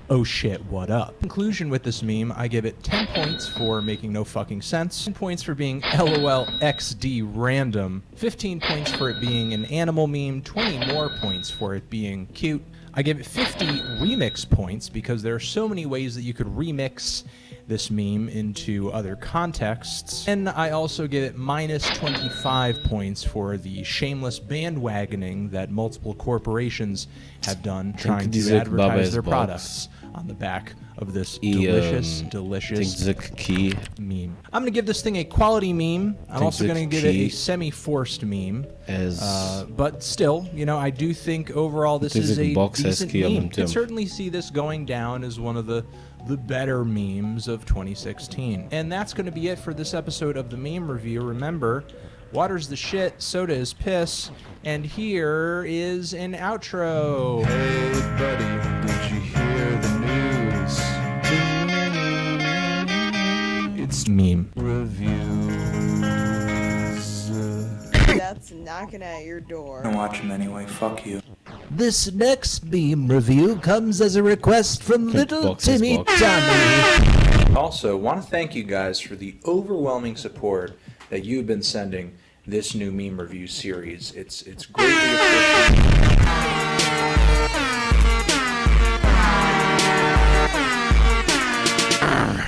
Oh shit, what up? Conclusion with this meme, I give it 10 points for making no fucking sense, 10 points for being LOL XD random, 15 points for it being an animal meme, 20 more points for it being cute. I give it 50 remix points because there are so many ways that you could remix this meme into other contexts. And I also give it minus 25 points for the shameless bandwagoning that multiple corporations have done trying to advertise their products on the back of this delicious meme. I'm going to give this thing a quality meme. I'm also going to give it a semi-forced meme. But still, you know, I do think overall this is a decent meme. You can certainly see this going down as one of the better memes of 2016. And that's going to be it for this episode of the Meme Review. Remember, water's the shit, soda is piss, and here is an outro. Hey buddy, did you hear the news? It's meme reviews. That's knocking at your door. I watch him anyway, fuck you. This next meme review comes as a request from little Timmy Tommy. Also, want to thank you guys for the overwhelming support that you've been sending this new meme review series. It's greatly appreciated.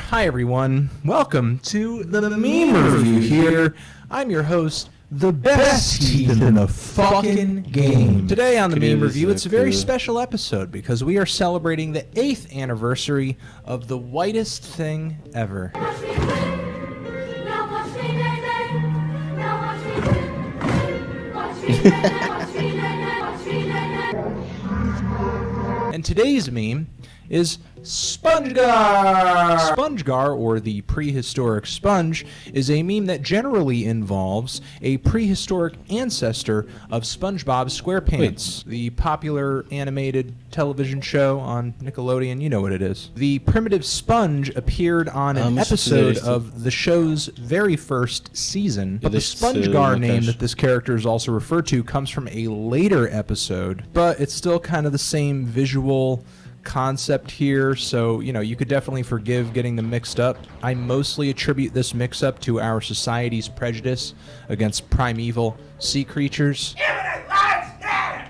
Hi everyone, welcome to the Meme Review here. I'm your host, the best teeth in the fucking game. Today on the Meme Review, it's a very cool. special episode because we are celebrating the 8th anniversary of the whitest thing ever. And today's meme is SpongeGar! SpongeGar, or the prehistoric sponge, is a meme that generally involves a prehistoric ancestor of SpongeBob SquarePants, the popular animated television show on Nickelodeon. You know what it is. The primitive sponge appeared on an episode of the show's very first season, but the SpongeGar name that this character is also referred to comes from a later episode, but it's still kind of the same visual concept here, so you could definitely forgive getting them mixed up. I mostly attribute this mix-up to our society's prejudice against primeval sea creatures.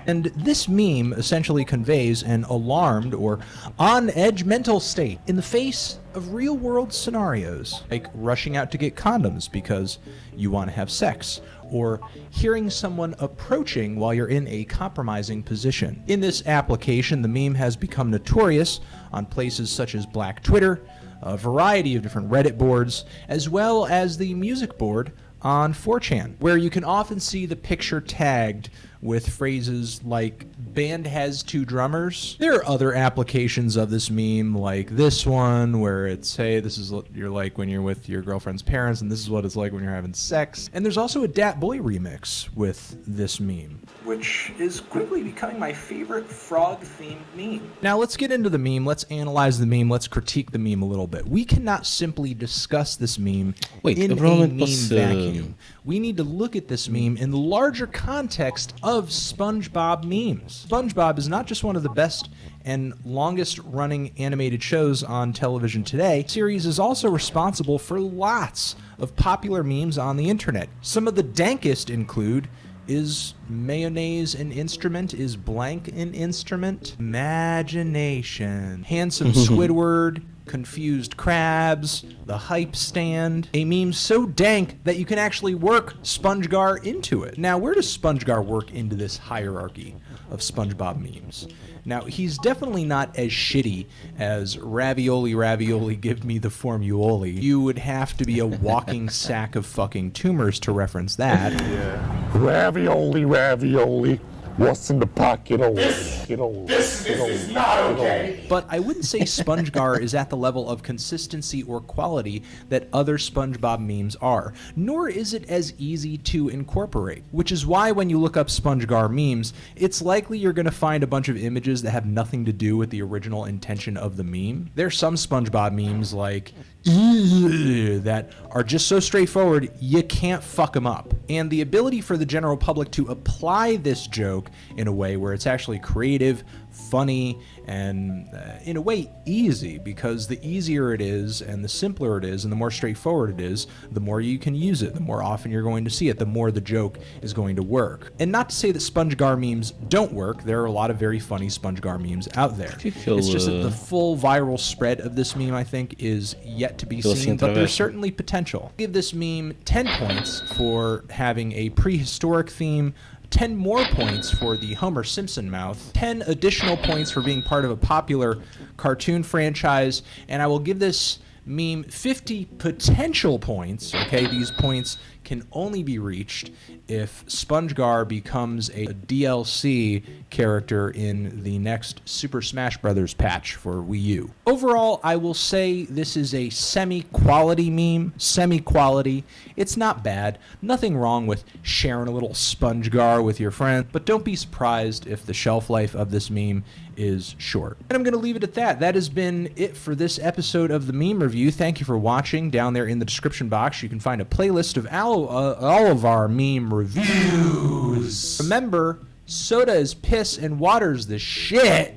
And this meme essentially conveys an alarmed or on-edge mental state in the face of real-world scenarios, like rushing out to get condoms because you want to have sex, or hearing someone approaching while you're in a compromising position. In this application, the meme has become notorious on places such as Black Twitter, a variety of different Reddit boards, as well as the music board on 4chan, where you can often see the picture tagged with phrases like, "Band has 2 drummers." There are other applications of this meme, like this one, where it's, hey, this is what you're like when you're with your girlfriend's parents, and this is what it's like when you're having sex. And there's also a Dat Boy remix with this meme, which is quickly becoming my favorite frog-themed meme. Now let's get into the meme, let's analyze the meme, let's critique the meme a little bit. We cannot simply discuss this meme in a meme vacuum. We need to look at this meme in the larger context of SpongeBob memes. SpongeBob is not just one of the best and longest running animated shows on television today. The series is also responsible for lots of popular memes on the internet. Some of the dankest include, is mayonnaise an instrument? Is blank an instrument? Imagination. Handsome Squidward. Confused crabs. The hype stand. A meme so dank that you can actually work SpongeGar into it. Now, where does SpongeGar work into this hierarchy of SpongeBob memes? Now, he's definitely not as shitty as ravioli, give me the formuoli. You would have to be a walking sack of fucking tumors to reference that. Yeah. Ravioli. What's in the pocket? This is not okay. But I wouldn't say SpongeGar is at the level of consistency or quality that other SpongeBob memes are, nor is it as easy to incorporate, which is why when you look up SpongeGar memes, it's likely you're going to find a bunch of images that have nothing to do with the original intention of the meme. There's some SpongeBob memes like that are just so straightforward you can't fuck them up. And the ability for the general public to apply this joke in a way where it's actually creative, funny, and in a way easy, because the easier it is and the simpler it is and the more straightforward it is, the more you can use it, the more often you're going to see it, the more the joke is going to work. And not to say that SpongeGar memes don't work, there are a lot of very funny SpongeGar memes out there. It's just that the full viral spread of this meme, I think, is yet to be seen, but there's certainly potential. Give this meme 10 points for having a prehistoric theme, 10 more points for the Homer Simpson mouth, 10 additional points for being part of a popular cartoon franchise, and I will give this meme 50 potential points. Okay, these points can only be reached if SpongeGar becomes a DLC character in the next Super Smash Bros. Patch for Wii U. Overall, I will say this is a semi-quality meme. Semi-quality. It's not bad. Nothing wrong with sharing a little SpongeGar with your friend, but don't be surprised if the shelf life of this meme is short. And I'm going to leave it at that. That has been it for this episode of the Meme Review. Thank you for watching. Down there in the description box, you can find a playlist of all of our meme reviews. Remember, soda is piss and water's the shit.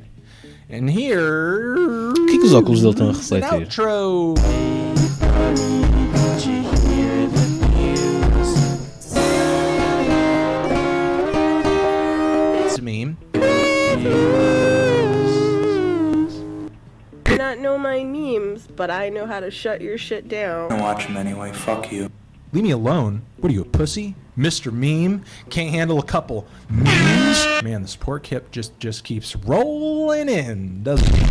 And here... O que os óculos dele estão a refletir? Outro. It's a meme. I not know my memes, but I know how to shut your shit down. I watch them anyway. Fuck you. Leave me alone. What are you, a pussy? Mr. Meme? Can't handle a couple memes? Man, the support kit just keeps rolling in, doesn't it?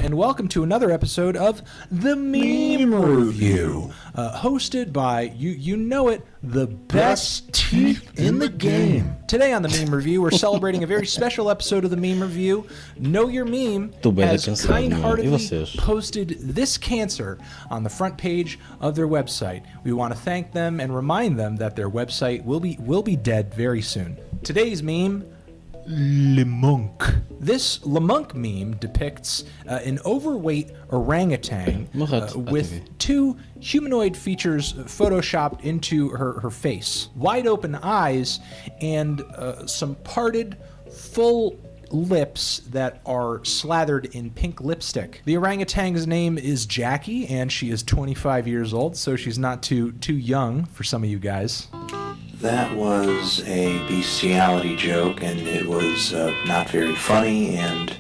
And welcome to another episode of The Meme Review, hosted by, you know it, the best teeth in the game. Today on The Meme Review, we're celebrating a very special episode of The Meme Review. Know Your Meme has kind-heartedly posted this cancer on the front page of their website. We want to thank them and remind them that their website will be dead very soon. Today's meme, Le Monk. This Le Monk meme depicts an overweight orangutan with two humanoid features photoshopped into her face. Wide open eyes and some parted, full lips that are slathered in pink lipstick. The orangutan's name is Jackie, and she is 25 years old, so she's not too young for some of you guys. That was a bestiality joke, and it was not very funny and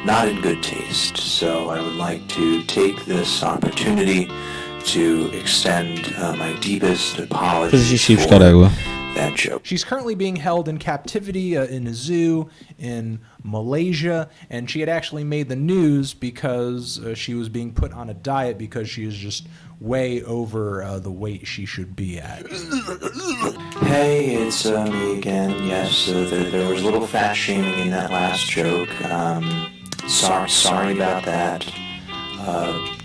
not in good taste. So I would like to take this opportunity to extend my deepest apologies for that joke. She's currently being held in captivity in a zoo in Malaysia, and she had actually made the news because she was being put on a diet because she is just way over the weight she should be at. Hey, it's me again. Yes, there was a little fat shaming in that last joke. Sorry about that.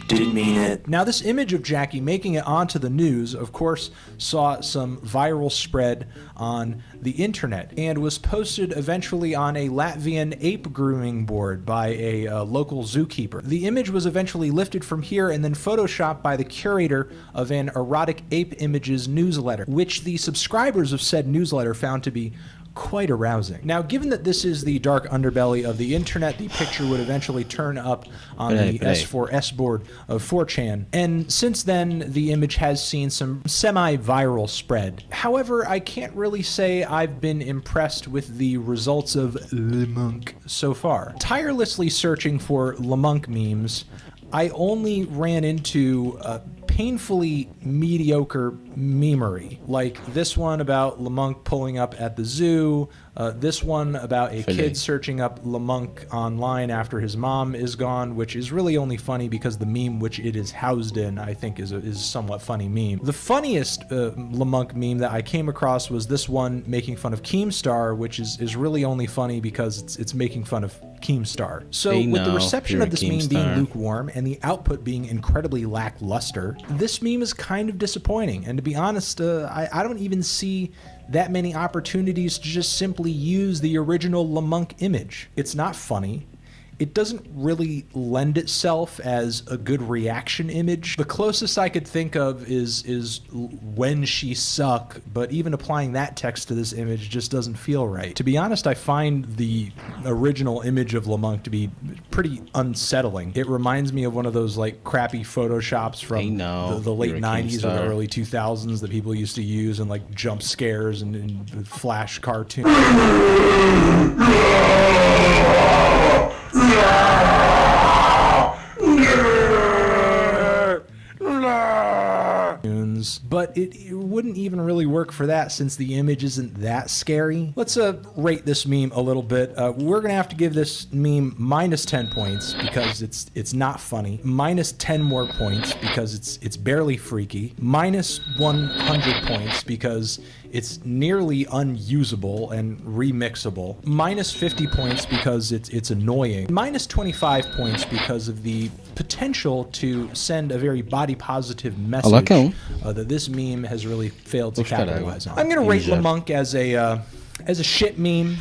Didn't mean it. Now, this image of Jackie making it onto the news, of course, saw some viral spread on the internet and was posted eventually on a Latvian ape grooming board by a local zookeeper. The image was eventually lifted from here and then photoshopped by the curator of an erotic ape images newsletter, which the subscribers of said newsletter found to be quite arousing. Now, given that this is the dark underbelly of the internet, the picture would eventually turn up on the S4S board of 4chan, and since then, the image has seen some semi-viral spread. However, I can't really say I've been impressed with the results of Le Monk so far. Tirelessly searching for Le Monk memes, I only ran into painfully mediocre memery, like this one about Le Monk pulling up at the zoo, this one about a kid searching up Le Monk online after his mom is gone, which is really only funny because the meme which it is housed in, I think, is a somewhat funny meme. The funniest Le Monk meme that I came across was this one making fun of Keemstar, which is really only funny because it's making fun of Keemstar. So with the reception of this meme being lukewarm and the output being incredibly lackluster, this meme is kind of disappointing. And to be honest, I don't even see that many opportunities to just simply use the original Le Monk image. It's not funny. It doesn't really lend itself as a good reaction image. The closest I could think of is when she suck, but even applying that text to this image just doesn't feel right. To be honest, I find the original image of Le Monk to be pretty unsettling. It reminds me of one of those like crappy photoshops from the late 90s or the early 2000s that people used to use in like jump scares and flash cartoons. But it wouldn't even really work for that since the image isn't that scary. Let's rate this meme a little bit. We're gonna have to give this meme minus 10 points because it's not funny. Minus 10 more points because it's barely freaky. Minus 100 points because it's nearly unusable and remixable. Minus 50 points because it's annoying. Minus 25 points because of the potential to send a very body positive message that this meme has really failed to capitalize on. I'm gonna rate Le Monk as a shit meme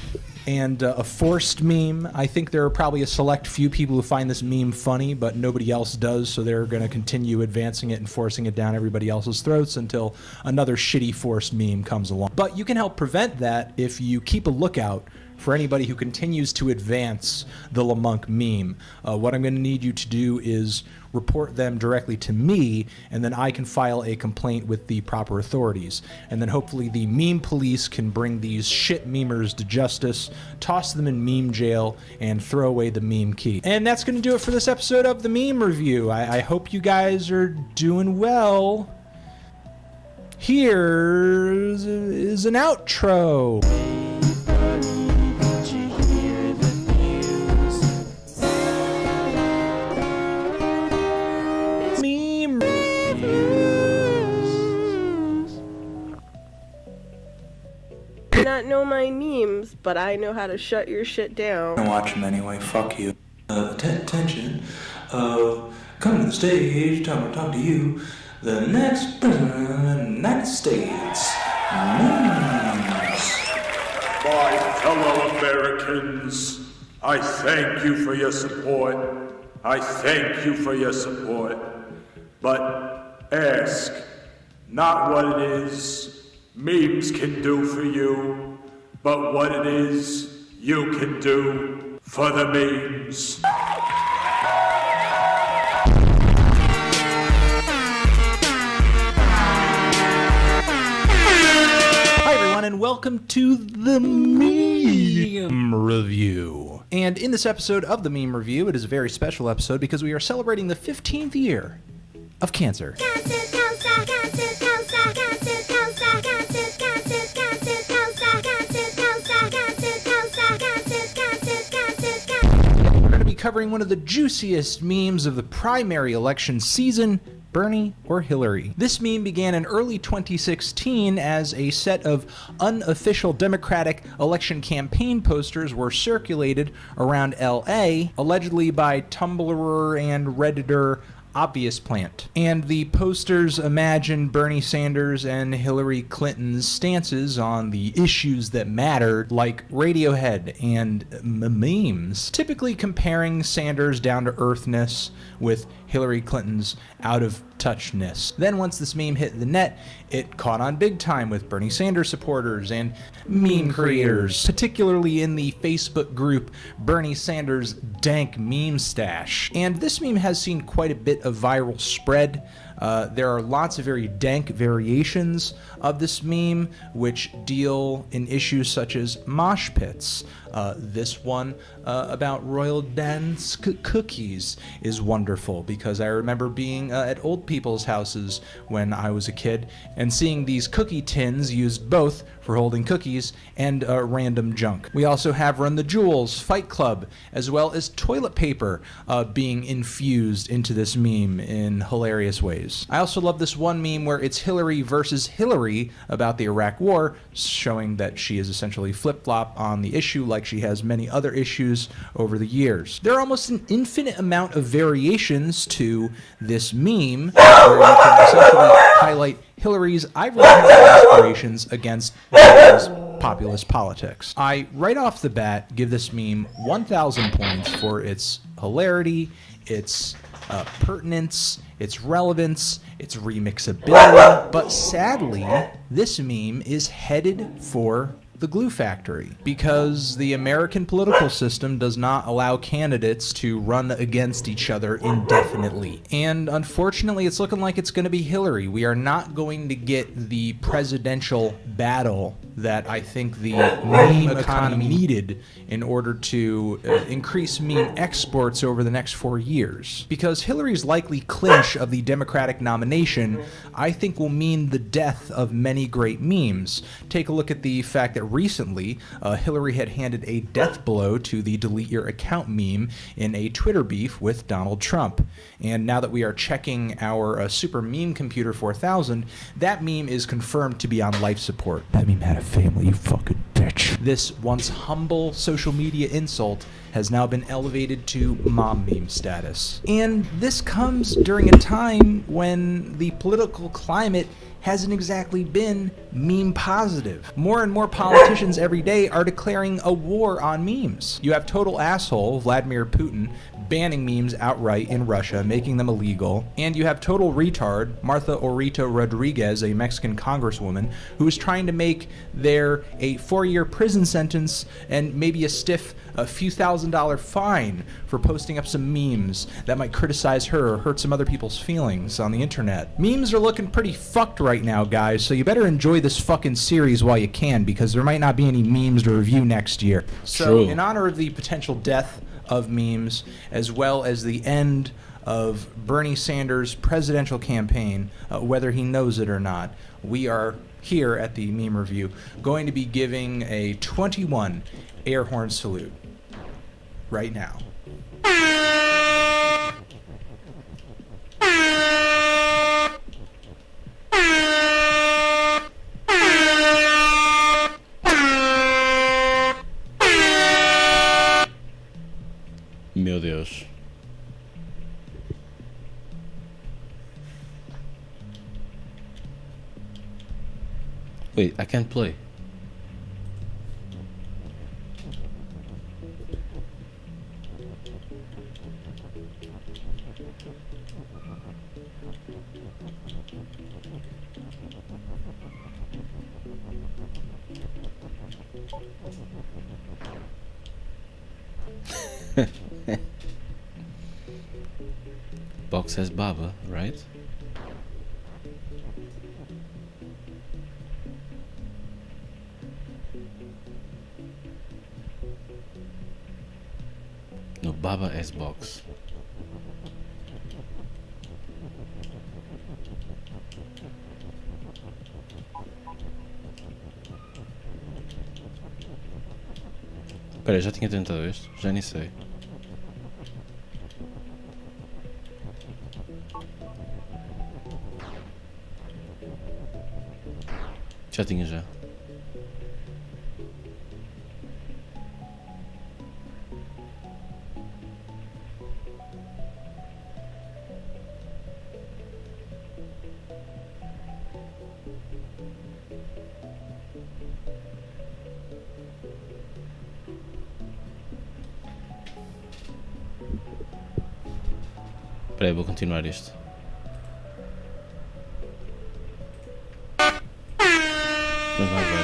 and a forced meme. I think there are probably a select few people who find this meme funny, but nobody else does, so they're going to continue advancing it and forcing it down everybody else's throats until another shitty forced meme comes along. But you can help prevent that if you keep a lookout for anybody who continues to advance the Lamunk meme. What I'm going to need you to do is report them directly to me, and then I can file a complaint with the proper authorities. And then hopefully the meme police can bring these shit memers to justice, toss them in meme jail, and throw away the meme key. And that's going to do it for this episode of the Meme Review. I hope you guys are doing well. Here is an outro. Meme reviews. You not know my memes, but I know how to shut your shit down. I watch them anyway, fuck you. Attention, come to the stage, time to talk to you. The next president of the United States. My fellow Americans, I thank you for your support. I thank you for your support. But ask not what it is memes can do for you, but what it is you can do for the memes. And welcome to the Meme Review. And in this episode of the Meme Review, it is a very special episode because we are celebrating the 15th year of cancer. We're going to be covering one of the juiciest memes of the primary election season, Bernie or Hillary. This meme began in early 2016 as a set of unofficial Democratic election campaign posters were circulated around LA, allegedly by Tumblr and Redditor Obvious Plant. And the posters imagine Bernie Sanders and Hillary Clinton's stances on the issues that mattered, like Radiohead and memes, typically comparing Sanders' down-to-earthness with Hillary Clinton's out-of-touchness. Then once this meme hit the net, it caught on big time with Bernie Sanders supporters and meme creators, particularly in the Facebook group Bernie Sanders Dank Meme Stash. And this meme has seen quite a bit of viral spread. There are lots of very dank variations of this meme which deal in issues such as mosh pits. This one about Royal Dan's cookies is wonderful because I remember being at old people's houses when I was a kid and seeing these cookie tins used both for holding cookies and random junk. We also have Run the Jewels, Fight Club, as well as toilet paper being infused into this meme in hilarious ways. I also love this one meme where it's Hillary versus Hillary about the Iraq War, showing that she is essentially flip-flop on the issue like she has many other issues over the years. There are almost an infinite amount of variations to this meme where you can essentially highlight Hillary's ivory aspirations against Biden's populist politics. I, right off the bat, give this meme 1,000 points for its hilarity, its pertinence, its relevance, its remixability, but sadly, this meme is headed for the glue factory because the American political system does not allow candidates to run against each other indefinitely. And unfortunately, it's looking like it's going to be Hillary. We are not going to get the presidential battle that I think the meme economy needed in order to increase meme exports over the next 4 years. Because Hillary's likely clinch of the Democratic nomination, I think, will mean the death of many great memes. Take a look at the fact that recently, Hillary had handed a death blow to the delete your account meme in a Twitter beef with Donald Trump. And now that we are checking our Super Meme Computer 4000, that meme is confirmed to be on life support. That meme had a family, you fucking bitch. This once humble social media insult has now been elevated to mom meme status. And this comes during a time when the political climate hasn't exactly been meme positive. More and more politicians every day are declaring a war on memes. You have total asshole Vladimir Putin banning memes outright in Russia, making them illegal. And you have total retard, Martha Orito Rodriguez, a Mexican congresswoman, who is trying to make there a 4-year prison sentence and maybe a stiff a few $1,000 fine for posting up some memes that might criticize her or hurt some other people's feelings on the internet. Memes are looking pretty fucked right now, guys, so you better enjoy this fucking series while you can, because there might not be any memes to review next year. So, in honor of the potential death of memes, as well as the end of Bernie Sanders' presidential campaign, whether he knows it or not, we are here at the Meme Review going to be giving a 21 air horn salute right now. Meu Deus. Wait, I can't play. Box says Baba, right? No, Baba as box. Espera, já tinha tentado este? Já nem sei. Já tinha já. Espera aí, vou continuar isto. Mas vai ver.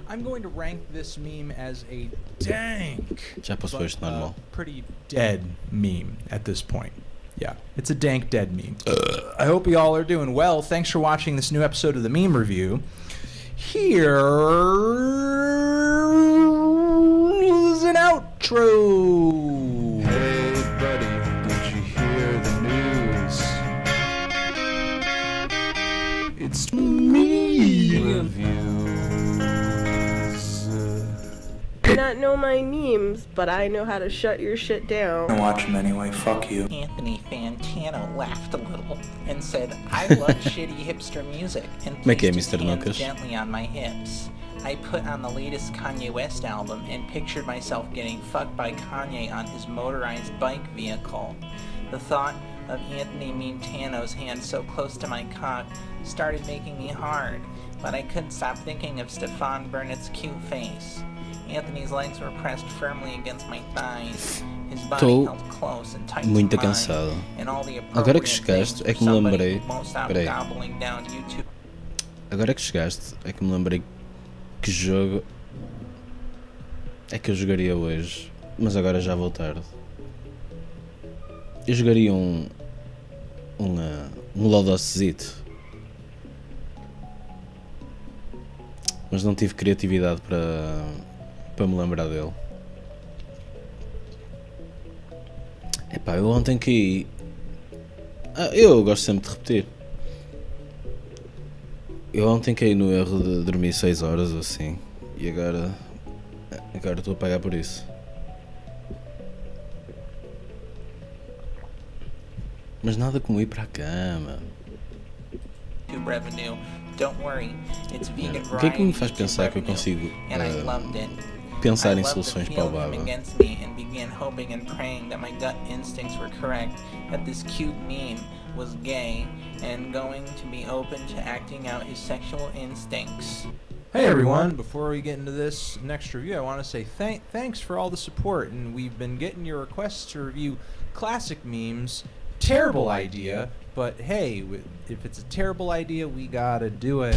I'm going to rank this meme as a dank, Já passou este normal. pretty dead meme at this point. Yeah, it's a dank dead meme. I hope you all are doing well. Thanks for watching this new episode of the Meme Review. Here's an outro. Hey buddy, did you hear the news? It's me reviews. You not know my memes, but I know how to shut your shit down. I watch them anyway, fuck you. Anthony Fantano laughed a little and said, I love shitty hipster music, and Como é que é, placed his Mr. hands Lucas? gently on my hips. I put on the latest Kanye West album and pictured myself getting fucked by Kanye on his motorized bike vehicle. The thought of Anthony Fantano's hand so close to my cock started making me hard, but I couldn't stop thinking of Stefan Burnett's cute face. Anthony's legs were pressed firmly against my thighs. His body Estou held close and tight to muito mine, cansado. and all the Agora que appropriate chegaste things é for que me somebody lembrei. who won't stop Peraí. gobbling down YouTube. Agora que chegaste é que me lembrei que jogo é que eu jogaria hoje, mas agora já vou tarde. Eu jogaria um Lodocezito, mas não tive criatividade para me lembrar dele. Epá, eu ontem caí. Eu gosto sempre de repetir. Eu ontem caí no erro de dormir 6 horas ou assim, e agora estou a pagar por isso. Mas nada como ir para a cama. Revenue. Don't worry, it's vegan O que é que me faz variety pensar que eu revenue, consigo and I loved it. pensar I em loved to soluções para feel o him baba. against me and began hoping and praying that my gut instincts were correct, that this cute meme was gay and going to be open to acting out his sexual instincts. Hey everyone, before we get into this next review, I want to say thanks for all the support, and we've been getting your requests to review classic memes. Terrible idea, but hey, if it's a terrible idea, we gotta do it.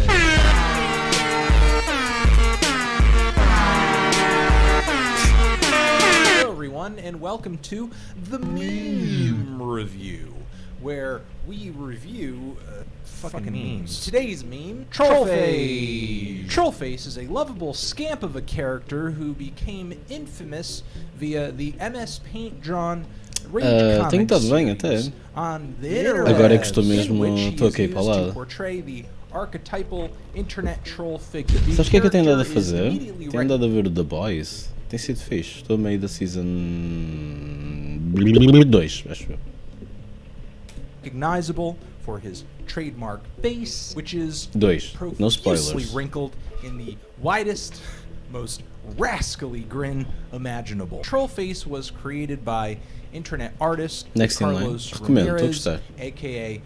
Hello everyone, and welcome to the Meme Review, where we review fucking memes. Today's meme, Trollface. Trollface is a lovable scamp of a character who became infamous via the MS Paint drawn Rage Tenho estado bem comic até. series on the interwebs, Agora é que estou in mesmo, which he estou is aqui para o used to lado. portray the archetypal internet troll figure. The Sabes o que é que eu tenho andado a character is fazer? immediately Tenho andado a ver o The Boys. Tem sido fixe. Estou a meio da season 2, acho eu. recognizable for his trademark face, which is 2. No profusely spoilers. wrinkled in the widest, most rascally grin imaginable. Trollface was created by internet artist Next in line. Carlos Recomendo, estou a Ramirez, gostar. aka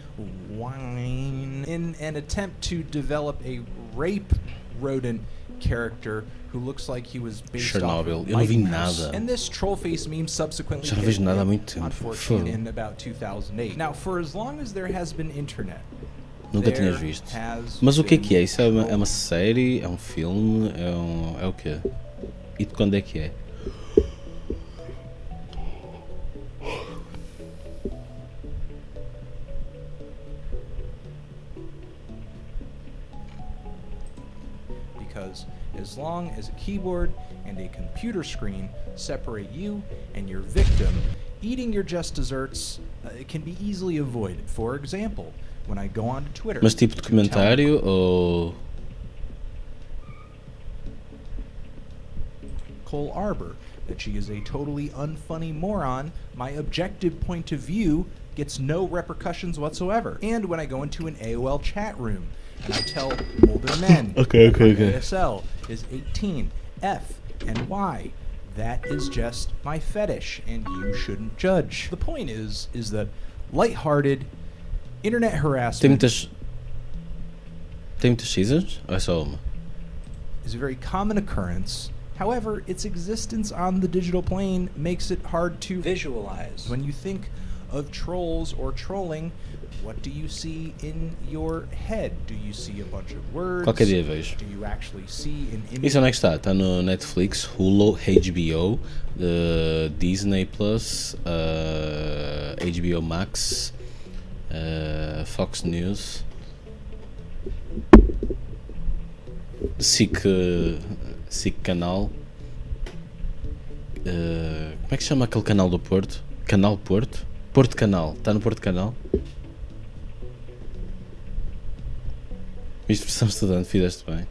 Wine, in an attempt to develop a rape rodent character who looks like he was based Chernobyl. off of Eu não vi Mighty Mouse. nada. And this Trollface meme subsequently Já não vejo hit nada há muito tempo. unfortunately Fogo. in about 2008. Now, for as long as there has been internet, Nunca there tinhas visto. has Mas o que been é? Isso é uma série? É um filme? É o quê? E de quando é que é? because as long as a keyboard and a computer screen separate you and your victim, eating your just desserts can be easily avoided. For example, when I go onto Twitter, Mas tipo to tell documentário ou... Cole Arbor that she is a totally unfunny moron, my objective point of view gets no repercussions whatsoever. And when I go into an AOL chat room and I tell older men Okay. ASL is 18, F, and Y, that is just my fetish, and you shouldn't judge. The point is that lighthearted internet Tem harassment muitas seasons? Ou é só uma? is a very common occurrence. However, its existence on the digital plane makes it hard to visualize. When you think of trolls or trolling, what do you see in your head? Do you see a bunch of words? Qualquer dia vejo. Do you actually see an image? Isso onde é que está? Está no Netflix, Hulu, HBO, Disney Plus, HBO Max, Fox News, SIC Canal. Como é que se chama aquele canal do Porto? Canal Porto? Porto Canal. Está no Porto Canal? Viste versão estudante, fizeste bem.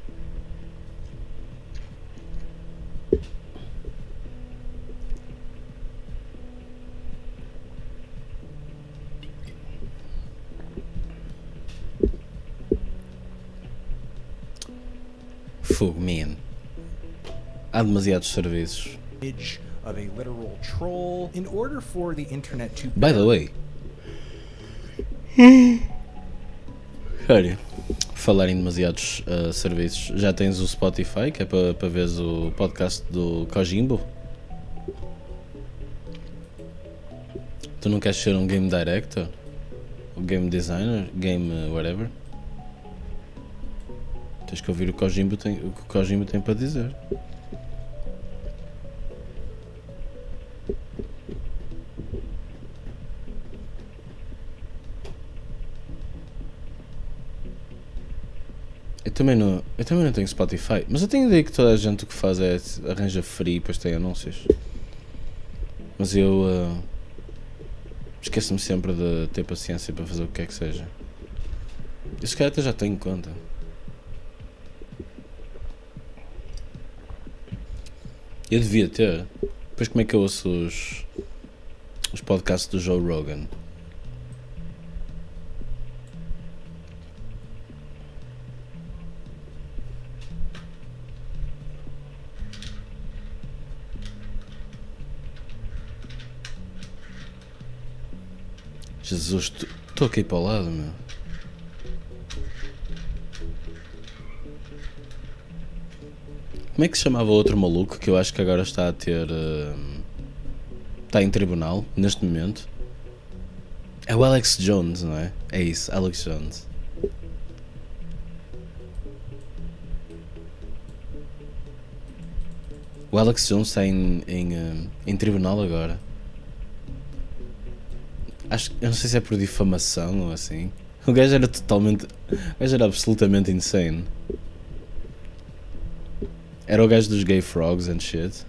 Fogo, man. Há demasiados serviços. Image of a literal troll in order for the internet to By the way, olha, falar em demasiados serviços, já tens o Spotify, que é para veres o podcast do Kojimbo? Tu não queres ser um game director? Um game designer? Game whatever? Tens que ouvir o que o Kojimbo tem para dizer. Eu também não tenho Spotify, mas eu tenho ideia que toda a gente o que faz é arranja free e depois tem anúncios. Mas eu esqueço-me sempre de ter paciência para fazer o que é que seja. Eu se calhar até já tenho conta. Eu devia ter. Depois como é que eu ouço os podcasts do Joe Rogan? Jesus, estou aqui para o lado, meu. Como é que se chamava o outro maluco que eu acho que agora está a ter... está em tribunal, neste momento? É o Alex Jones, não é? É isso, Alex Jones. O Alex Jones está em tribunal agora. Eu não sei se é por difamação ou assim. O gajo era totalmente... O gajo era absolutamente insane. Era o gajo dos gay frogs and shit.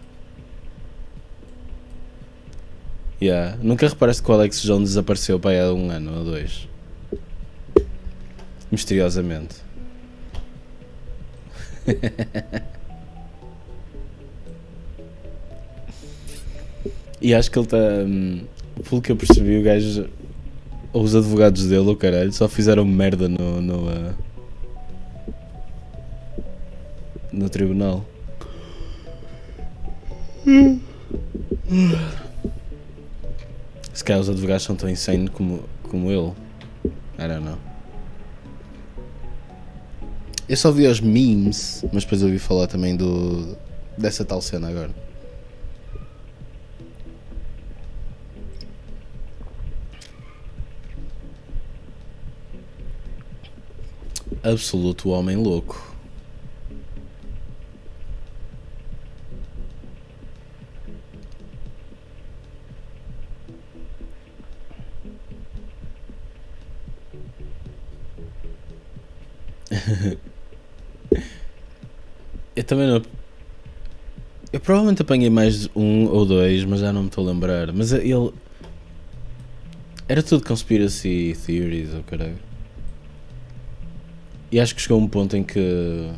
Yeah. Nunca reparaste que o Alex Jones desapareceu para aí há 1 ano ou 2? Misteriosamente. E acho que ele está... pelo que eu percebi, o gajo... ou os advogados dele, o caralho, só fizeram merda no tribunal. Se calhar os advogados são tão insane como ele. I don't know. Eu só vi os memes, mas depois ouvi falar também dessa tal cena agora. Absoluto homem louco. Eu também não. Eu provavelmente apanhei mais 1 ou 2, mas já não me estou a lembrar. Mas ele. Era tudo conspiracy theories, ou caralho. E acho que chegou a um ponto em que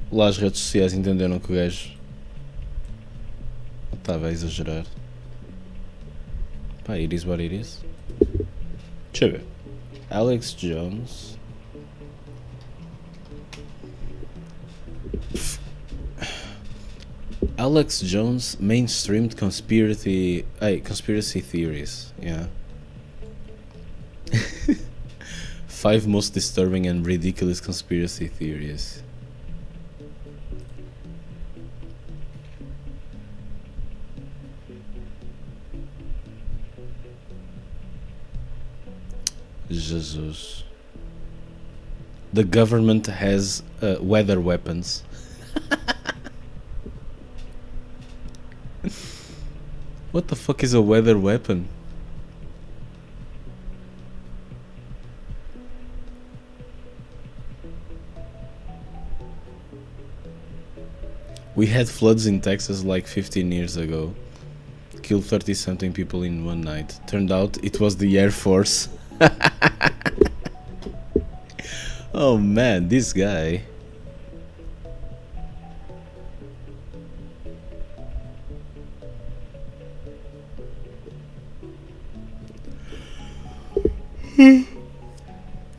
lá as redes sociais entenderam que o gajo estava a exagerar. Pá, it is what it is. Deixa eu ver. Alex Jones. Alex Jones mainstreamed conspiracy theories. Yeah. 5 most disturbing and ridiculous conspiracy theories. Jesus. The government has weather weapons. What the fuck is a weather weapon? We had floods in Texas like 15 years ago. Killed 30 something people in one night. Turned out it was the Air Force. Oh man, this guy.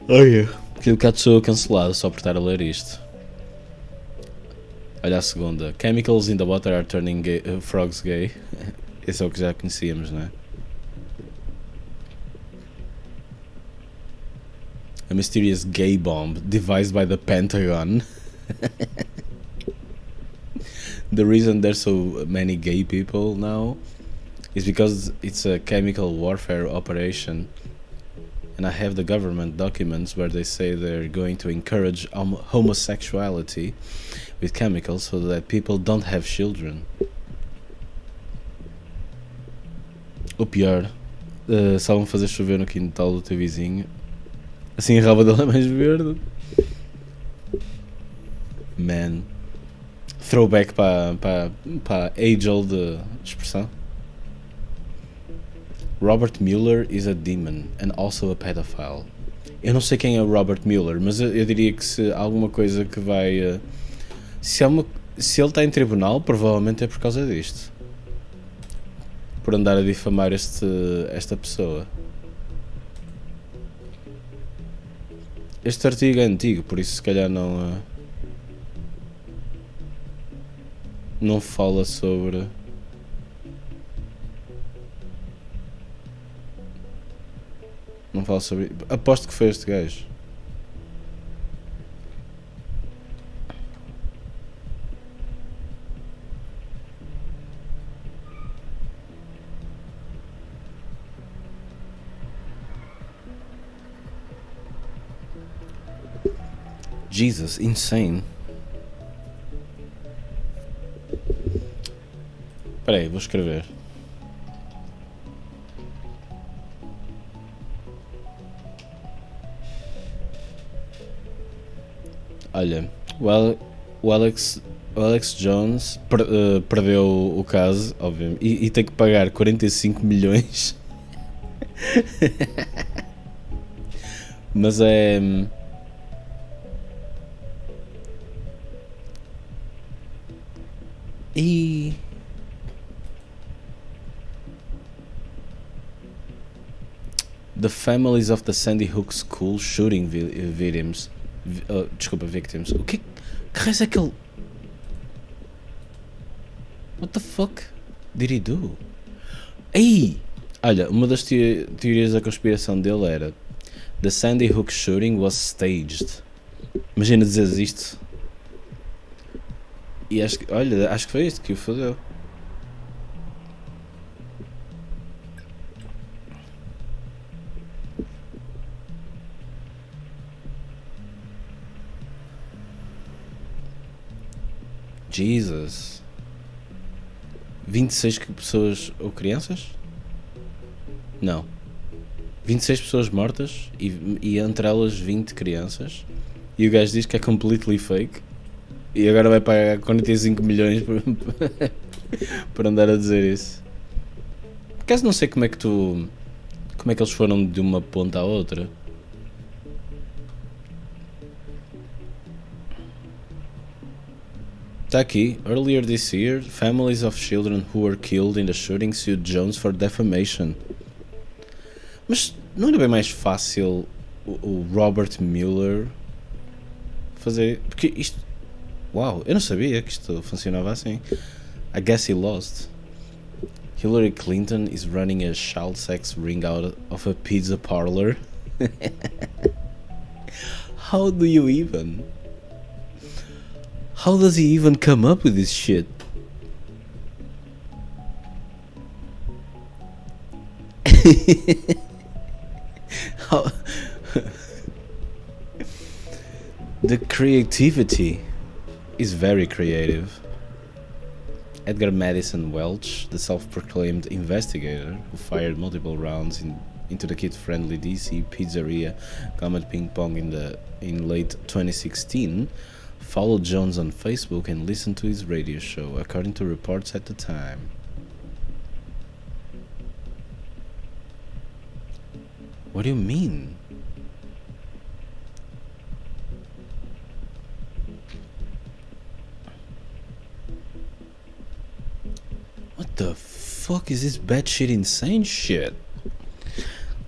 Olha, que bocado sou cancelado só por estar a ler isto. Olha a segunda. Chemicals in the water are turning frogs gay. Esse é o que já conhecíamos, não é? A mysterious gay bomb devised by the Pentagon. The reason there's so many gay people now is because it's a chemical warfare operation. And I have the government documents where they say they're going to encourage homosexuality with chemicals so that people don't have children. O pior, só vão fazer chover no quintal do teu vizinho. Assim a raba dele é mais verde. Man. Throwback para age-old expressão. Robert Mueller is a demon and also a pedophile. Eu não sei quem é o Robert Mueller, mas eu diria que se há alguma coisa que vai... se ele está em tribunal, provavelmente é por causa disto. Por andar a difamar esta pessoa. Este artigo é antigo, por isso se calhar não fala sobre... Não falo sobre. Aposto que foi este gajo. Jesus, insane. Espera aí, vou escrever. Olha, o Alex Jones perdeu o caso, obviamente, e tem que pagar 45 milhões. Mas é... E... The families of the Sandy Hook School shooting victims. Victims. O que raio é que ele... What the fuck did he do? Ei! Olha, uma das teorias da conspiração dele era The Sandy Hook shooting was staged. Imagina dizeres isto. E acho que foi isto que o fodeu. Jesus. 26 pessoas ou crianças? Não. 26 pessoas mortas e entre elas 20 crianças. E o gajo diz que é completely fake. E agora vai pagar 45 milhões por andar a dizer isso. Por acaso não sei como é que eles foram de uma ponta à outra. Está aqui. Earlier this year, families of children who were killed in the shooting sued Jones for defamation. Mas não era bem mais fácil o Robert Mueller fazer... Porque isto... Uau, eu não sabia que isto funcionava assim. I guess he lost. Hillary Clinton is running a child sex ring out of a pizza parlor. How do you even... How does he even come up with this shit? How... The creativity is very creative. Edgar Madison Welch, the self-proclaimed investigator who fired multiple rounds into the kid-friendly DC pizzeria Comet Ping Pong in late 2016, followed Jones on Facebook and listened to his radio show, according to reports at the time. What do you mean? What the fuck is this batshit insane shit?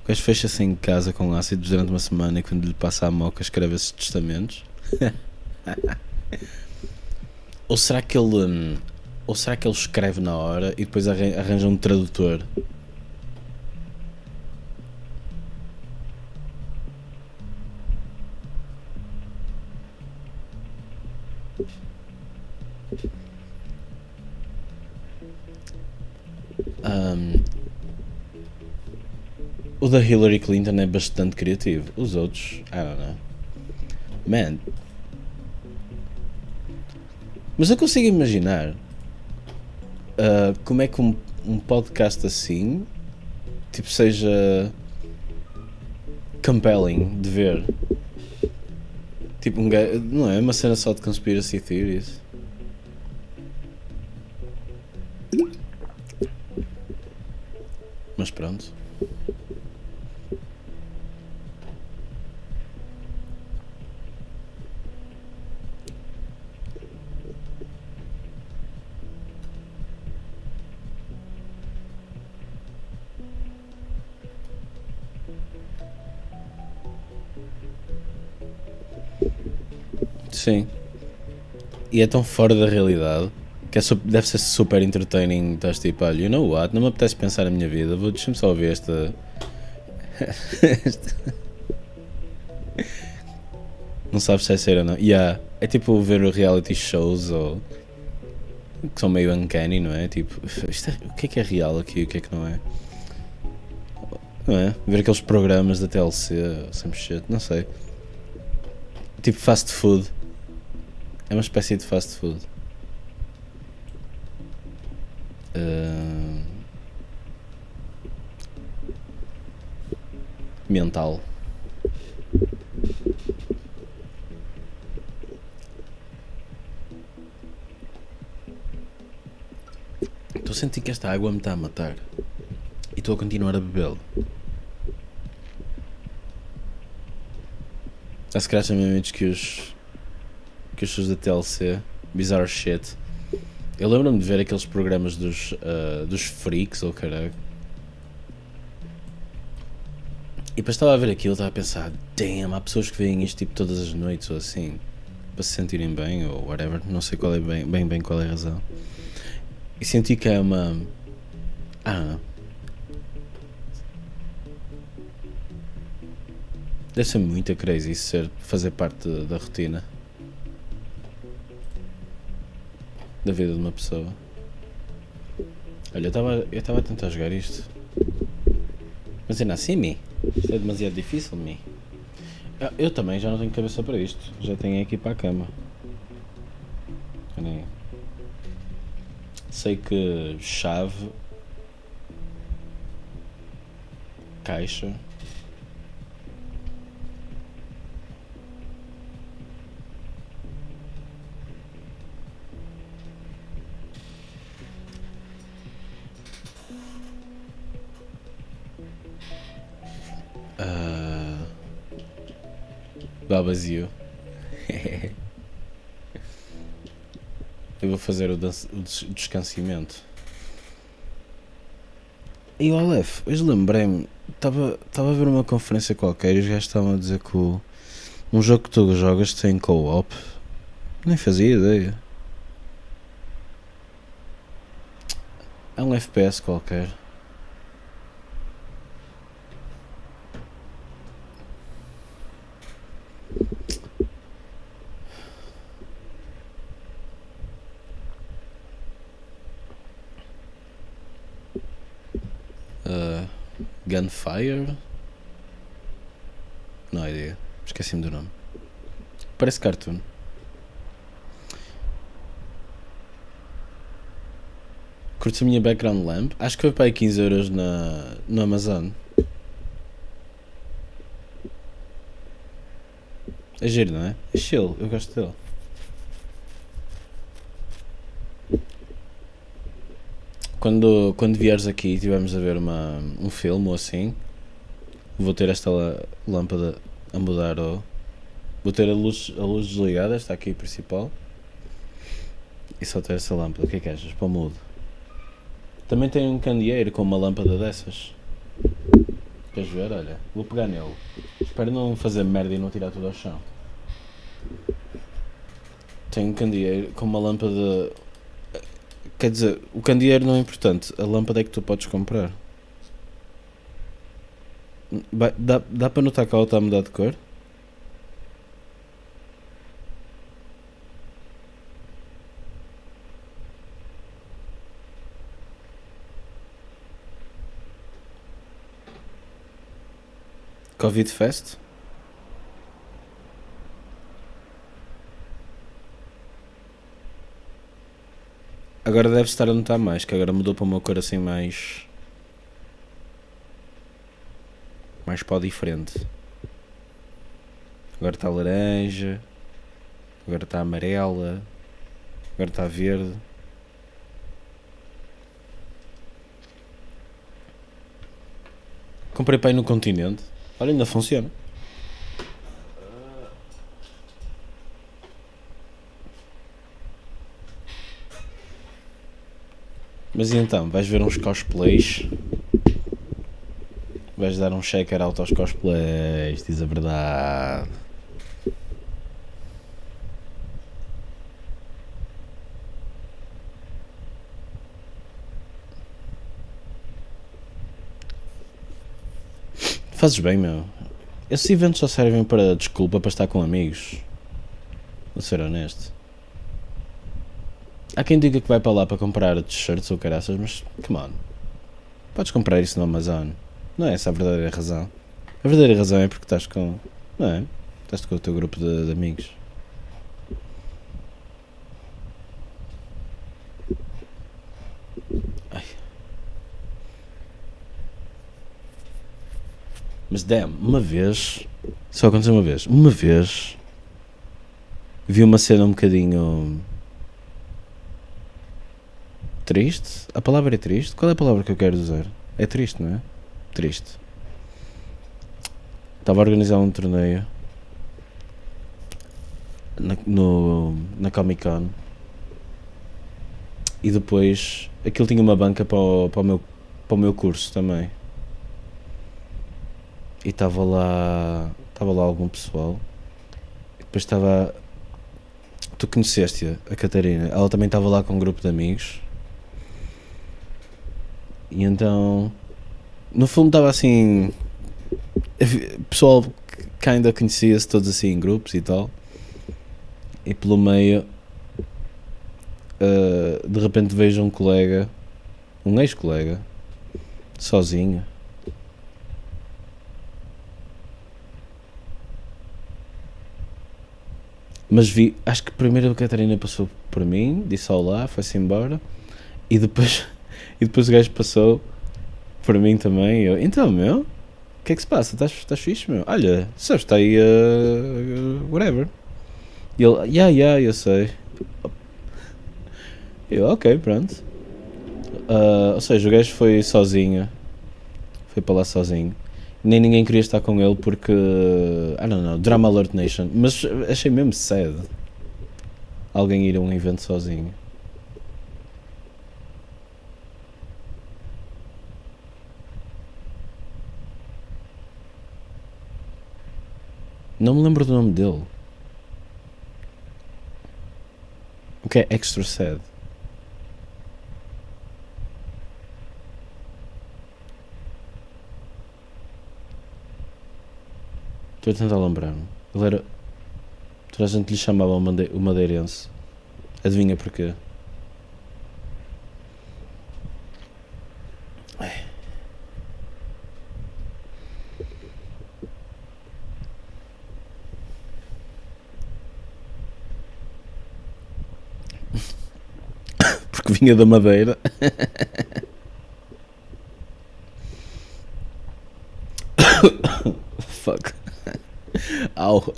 O gajo fecha-se em casa com ácidos durante uma semana e quando lhe passa a moca escreve esses testamentos? Ou será que ele escreve na hora e depois arranja um tradutor? O da Hillary Clinton é bastante criativo. Os outros, I don't know. Man. Mas eu consigo imaginar como é que um podcast assim tipo seja compelling de ver. Tipo um gajo, não é uma cena só de conspiracy theories. Mas pronto. Sim. E é tão fora da realidade que deve ser super entertaining. Estás tipo, olha, you know what? Não me apetece pensar a minha vida. Deixa-me só ouvir Não sabes se é sério ou não. Yeah. É tipo ver reality shows ou que são meio uncanny, não é? Tipo, o que é real aqui e o que é que não é? Não é? Ver aqueles programas da TLC, some shit, não sei. Tipo fast food. É uma espécie de fast food. Mental. Estou a sentir que esta água me está a matar. E estou a continuar a bebê-lo. Já se calhar também antes que os shows da TLC. Bizarre shit. Eu lembro-me de ver aqueles programas dos freaks ou caralho. E depois estava a ver aquilo, estava a pensar, damn, há pessoas que veem isto tipo todas as noites ou assim, para se sentirem bem ou whatever, não sei qual é bem qual é a razão. E senti que é uma... não. Deve ser muito crazy isso fazer parte da rotina da vida de uma pessoa. Olha, eu estava a tentar jogar isto, mas ainda assim, isto é demasiado difícil, eu também já não tenho cabeça para isto, já tenho aqui para a cama. Sei que chave, caixa, vazio. Eu vou fazer o descansamento. E o Aleph, hoje lembrei-me, estava a ver uma conferência qualquer e os gajos estavam a dizer que um jogo que tu jogas tem co-op. Nem fazia ideia. É um FPS qualquer. Gunfire? Não há ideia. Esqueci-me do nome. Parece cartoon. Curtes a minha background lamp? Acho que foi para aí 15€ no Amazon. É giro, não é? É chill, eu gosto dele. Quando vieres aqui e estivermos a ver um filme ou assim, vou ter esta lâmpada a mudar. Vou ter a luz desligada, esta aqui principal, e só ter essa lâmpada. O que é que achas? Para o mudo. Também tem um candeeiro com uma lâmpada dessas. Queres ver? Olha, vou pegar nele. Espero não fazer merda e não tirar tudo ao chão. Tem um candeeiro com uma lâmpada. Quer dizer, o candeeiro não é importante, a lâmpada é que tu podes comprar. Dá para notar que ela está a mudar de cor? Covid Fest? Agora deve estar a notar mais, que agora mudou para uma cor assim mais para o diferente. Agora está laranja, agora está amarela, agora está verde. Comprei para aí no Continente. Olha, ainda funciona. Mas e então, vais ver uns cosplays? Vais dar um shaker out aos cosplays, diz a verdade. Fazes bem, meu. Esses eventos só servem para desculpa para estar com amigos. Vou ser honesto. Há quem diga que vai para lá para comprar t-shirts ou caraças, mas come on. Podes comprar isso no Amazon. Não é essa a verdadeira razão. A verdadeira razão é porque estás com... Não é? Estás com o teu grupo de amigos. Ai. Mas damn, uma vez... Só aconteceu uma vez. Uma vez... Vi uma cena um bocadinho... Triste? A palavra é triste? Qual é a palavra que eu quero usar? É triste, não é? Triste. Estava a organizar um torneio na Comic Con e depois aquilo tinha uma banca para o meu curso também. E estava lá algum pessoal. E depois estava... Tu conheceste a Catarina? Ela também estava lá com um grupo de amigos. E então, no fundo estava assim, o pessoal que ainda conhecia-se todos assim em grupos e tal, e pelo meio, de repente vejo um colega, um ex-colega, sozinho. Mas vi, acho que primeiro a Catarina passou por mim, disse olá, foi-se embora, e depois o gajo passou por mim também. Eu, então, meu, o que é que se passa? Estás fixe, meu? Olha, sabes, está aí, whatever. E ele, yeah, eu sei. Eu, ok, pronto. Ou seja, o gajo foi sozinho. Foi para lá sozinho. Nem ninguém queria estar com ele porque... I don't know, Drama Alert Nation. Mas achei mesmo sad alguém ir a um evento sozinho. Não me lembro do nome dele. O que é extra sad? Estou a tentar lembrar-me. Ele era... Toda a gente lhe chamava o madeirense. Adivinha porquê? Porque vinha da Madeira. Fuck. Au.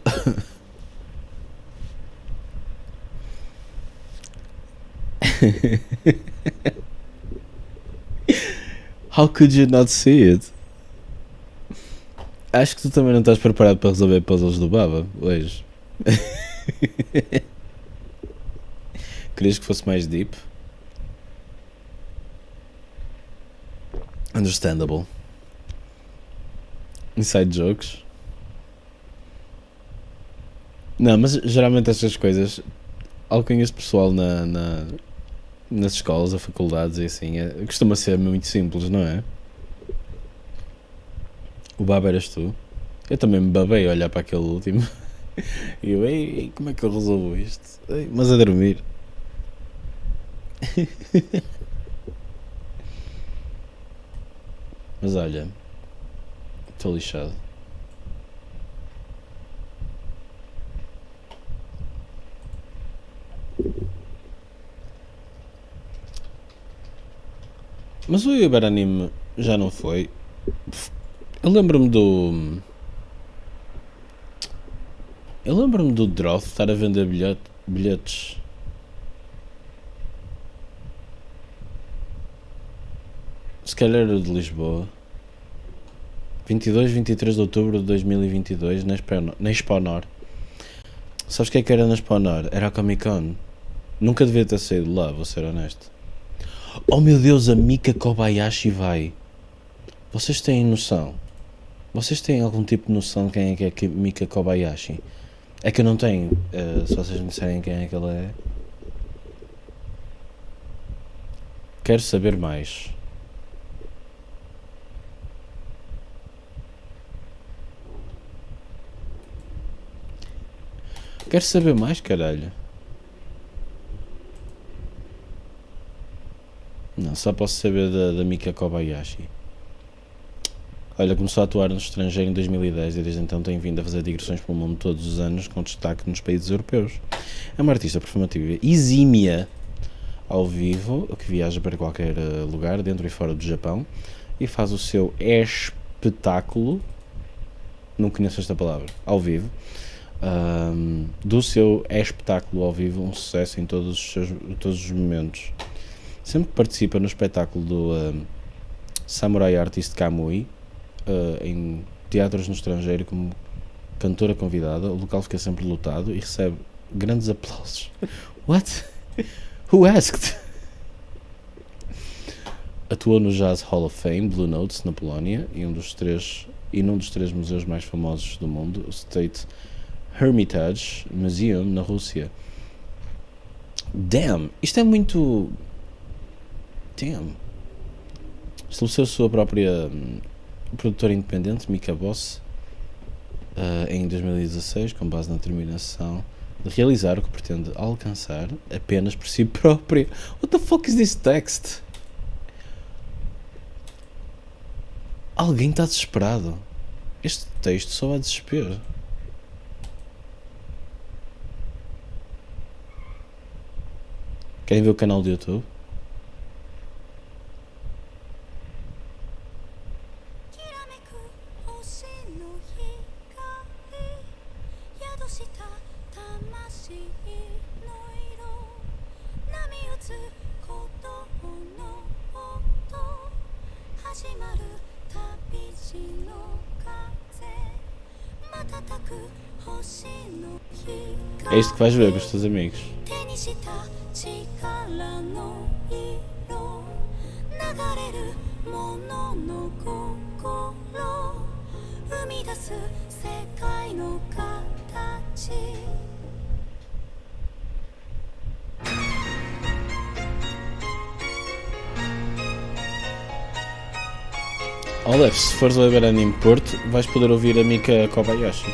How could you not see it? Acho que tu também não estás preparado para resolver puzzles do Baba hoje. Querias que fosse mais deep? Understandable. Inside jokes. Não, mas geralmente estas coisas, ao conheço pessoal nas escolas ou faculdades e assim, costuma ser muito simples, não é? O baba eras tu. Eu também me babei a olhar para aquele último. E eu, ei, como é que eu resolvo isto? Ei, mas a dormir. Mas olha, estou lixado. Mas o Iberanime já não foi. Eu lembro-me do. Eu lembro-me do Droth estar a vender bilhetes. Se calhar era de Lisboa. 22, 23 de outubro de 2022 na Expo Nor. Sabes o que é que era na Expo Nor? Era a Comic Con. Nunca devia ter saído lá, vou ser honesto. Oh meu Deus, a Mika Kobayashi vai. Vocês têm noção? Vocês têm algum tipo de noção de quem é que é Mika Kobayashi? É que eu não tenho. Se vocês me disserem quem é que ela é. Quero saber mais. Quero saber mais, caralho. Não, só posso saber da Mika Kobayashi. Olha, começou a atuar no estrangeiro em 2010 e desde então tem vindo a fazer digressões pelo mundo todos os anos, com destaque nos países europeus. É uma artista performativa exímia ao vivo, que viaja para qualquer lugar, dentro e fora do Japão, e faz o seu espetáculo, não conheço esta palavra, ao vivo, do seu espetáculo ao vivo, um sucesso em todos os momentos. Sempre que participa no espetáculo do Samurai Artist Kamui, em teatros no estrangeiro como cantora convidada, o local fica sempre lotado e recebe grandes aplausos. What? Who asked? Atuou no Jazz Hall of Fame, Blue Notes, na Polónia, e num dos três museus mais famosos do mundo, o State Hermitage Museum, na Rússia. Damn! Isto é muito... Damn! Estabeleceu a sua própria produtora independente, Mika Boss, em 2016, com base na determinação de realizar o que pretende alcançar apenas por si própria. What the fuck is this text? Alguém está desesperado. Este texto só há desespero. Querem ver o canal do YouTube? É isto que vais ver com os teus amigos. Olha, se fores ao Iberani em Porto, vais poder ouvir a Mika Kobayashi.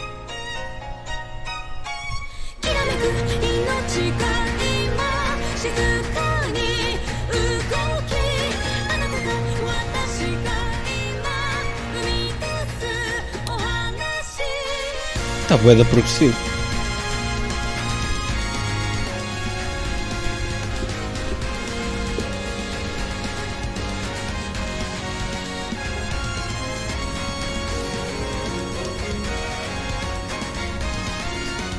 Está bué da progressivo.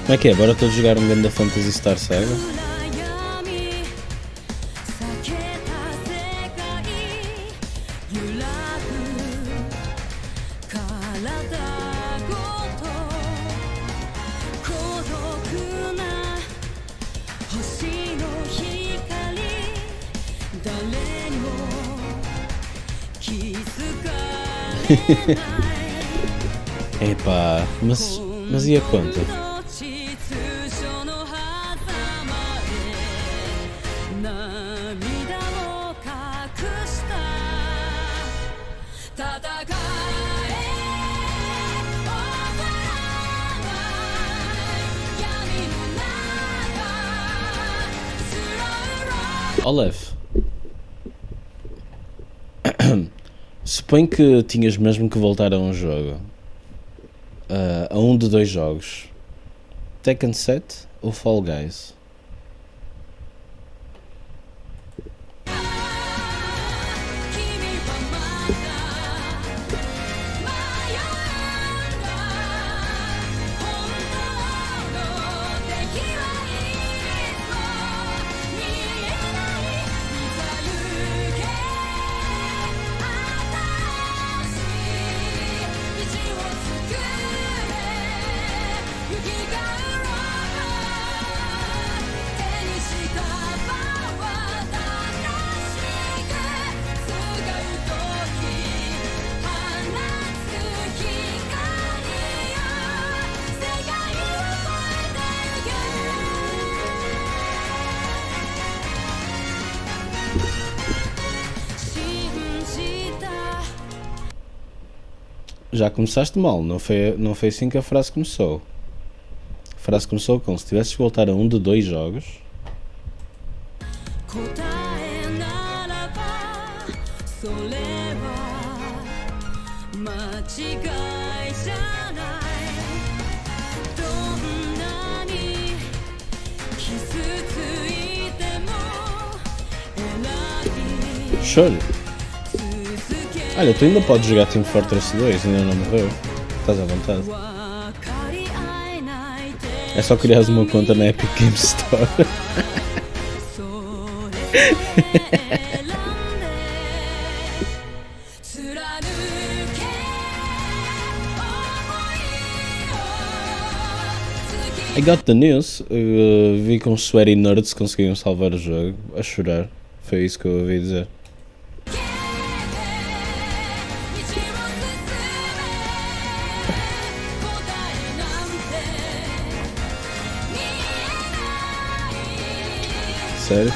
Como é que é? Bora todos jogar um game da Fantasy Star Saga? Epá, mas e a conta? Olef, suponho que tinhas mesmo que voltar a um jogo, a um de dois jogos, Tekken 7 ou Fall Guys? Já começaste mal, não foi assim que a frase começou. frase começou com: se tivesses que voltar a um de 2 jogos. Choro. Olha, tu ainda podes jogar Team Fortress 2, ainda não morreu. Estás à vontade. É só criares uma conta na Epic Games Store. I got the news. Vi que uns sweaty nerds conseguiram salvar o jogo a chorar. Foi isso que eu ouvi dizer. Sério?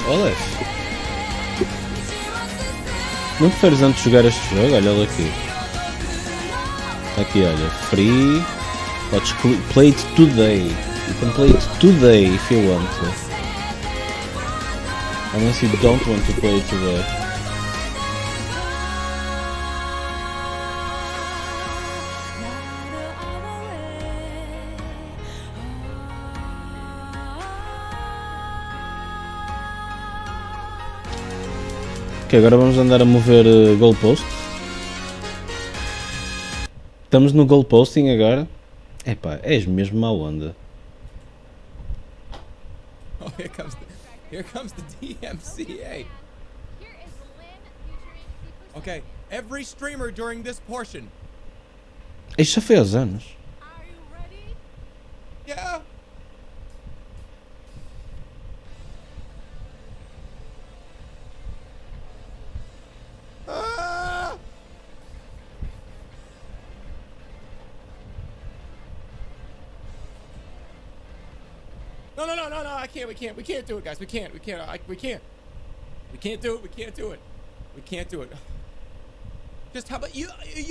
Olha, não preferes antes jogar este jogo? Olha ele aqui. Aqui, olha, free. Podes play it today. You can play it today if you want to. Unless you don't want to play it today. Ok, agora vamos andar a mover goalposts. Estamos no goalposting agora. Epá, és mesmo má onda. Oh, here comes the DMCA. Okay, every streamer during this portion. Isto já foi aos anos. Yeah. No, I can't, we can't do it, guys, we can't do it. Just how about you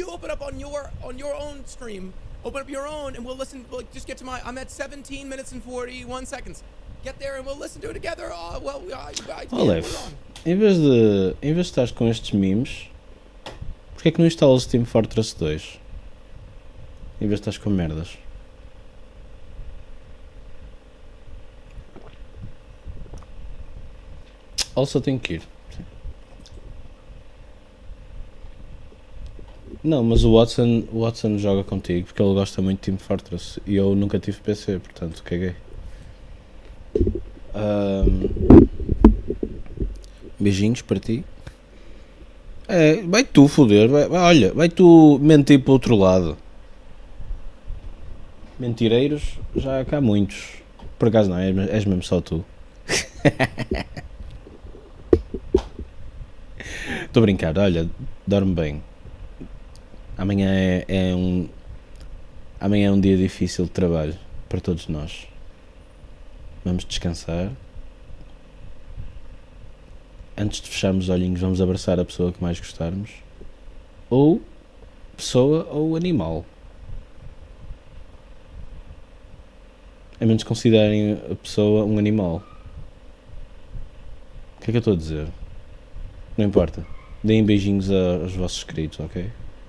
open up on your own stream, open up your own, and we'll listen, just get to I'm at 17 minutes and 41 seconds. Get there and we'll listen to it together. Olef, em vez de estares com estes memes, porque é que não instalas o Team Fortress 2? Em vez de estás com merdas. Also tenho que ir. Não, mas o Watson joga contigo porque ele gosta muito de Team Fortress e eu nunca tive PC, portanto caguei. Beijinhos para ti. É, vai tu foder, olha, vai tu mentir para o outro lado. Mentireiros, já há cá muitos. Por acaso não, és mesmo só tu. Estou a brincar, olha, dorme bem. Amanhã amanhã é um dia difícil de trabalho para todos nós. Vamos descansar. Antes de fecharmos os olhinhos, vamos abraçar a pessoa que mais gostarmos. Ou pessoa ou animal. A menos que considerem a pessoa um animal. O que é que eu estou a dizer? Não importa. Deem beijinhos aos vossos inscritos, ok?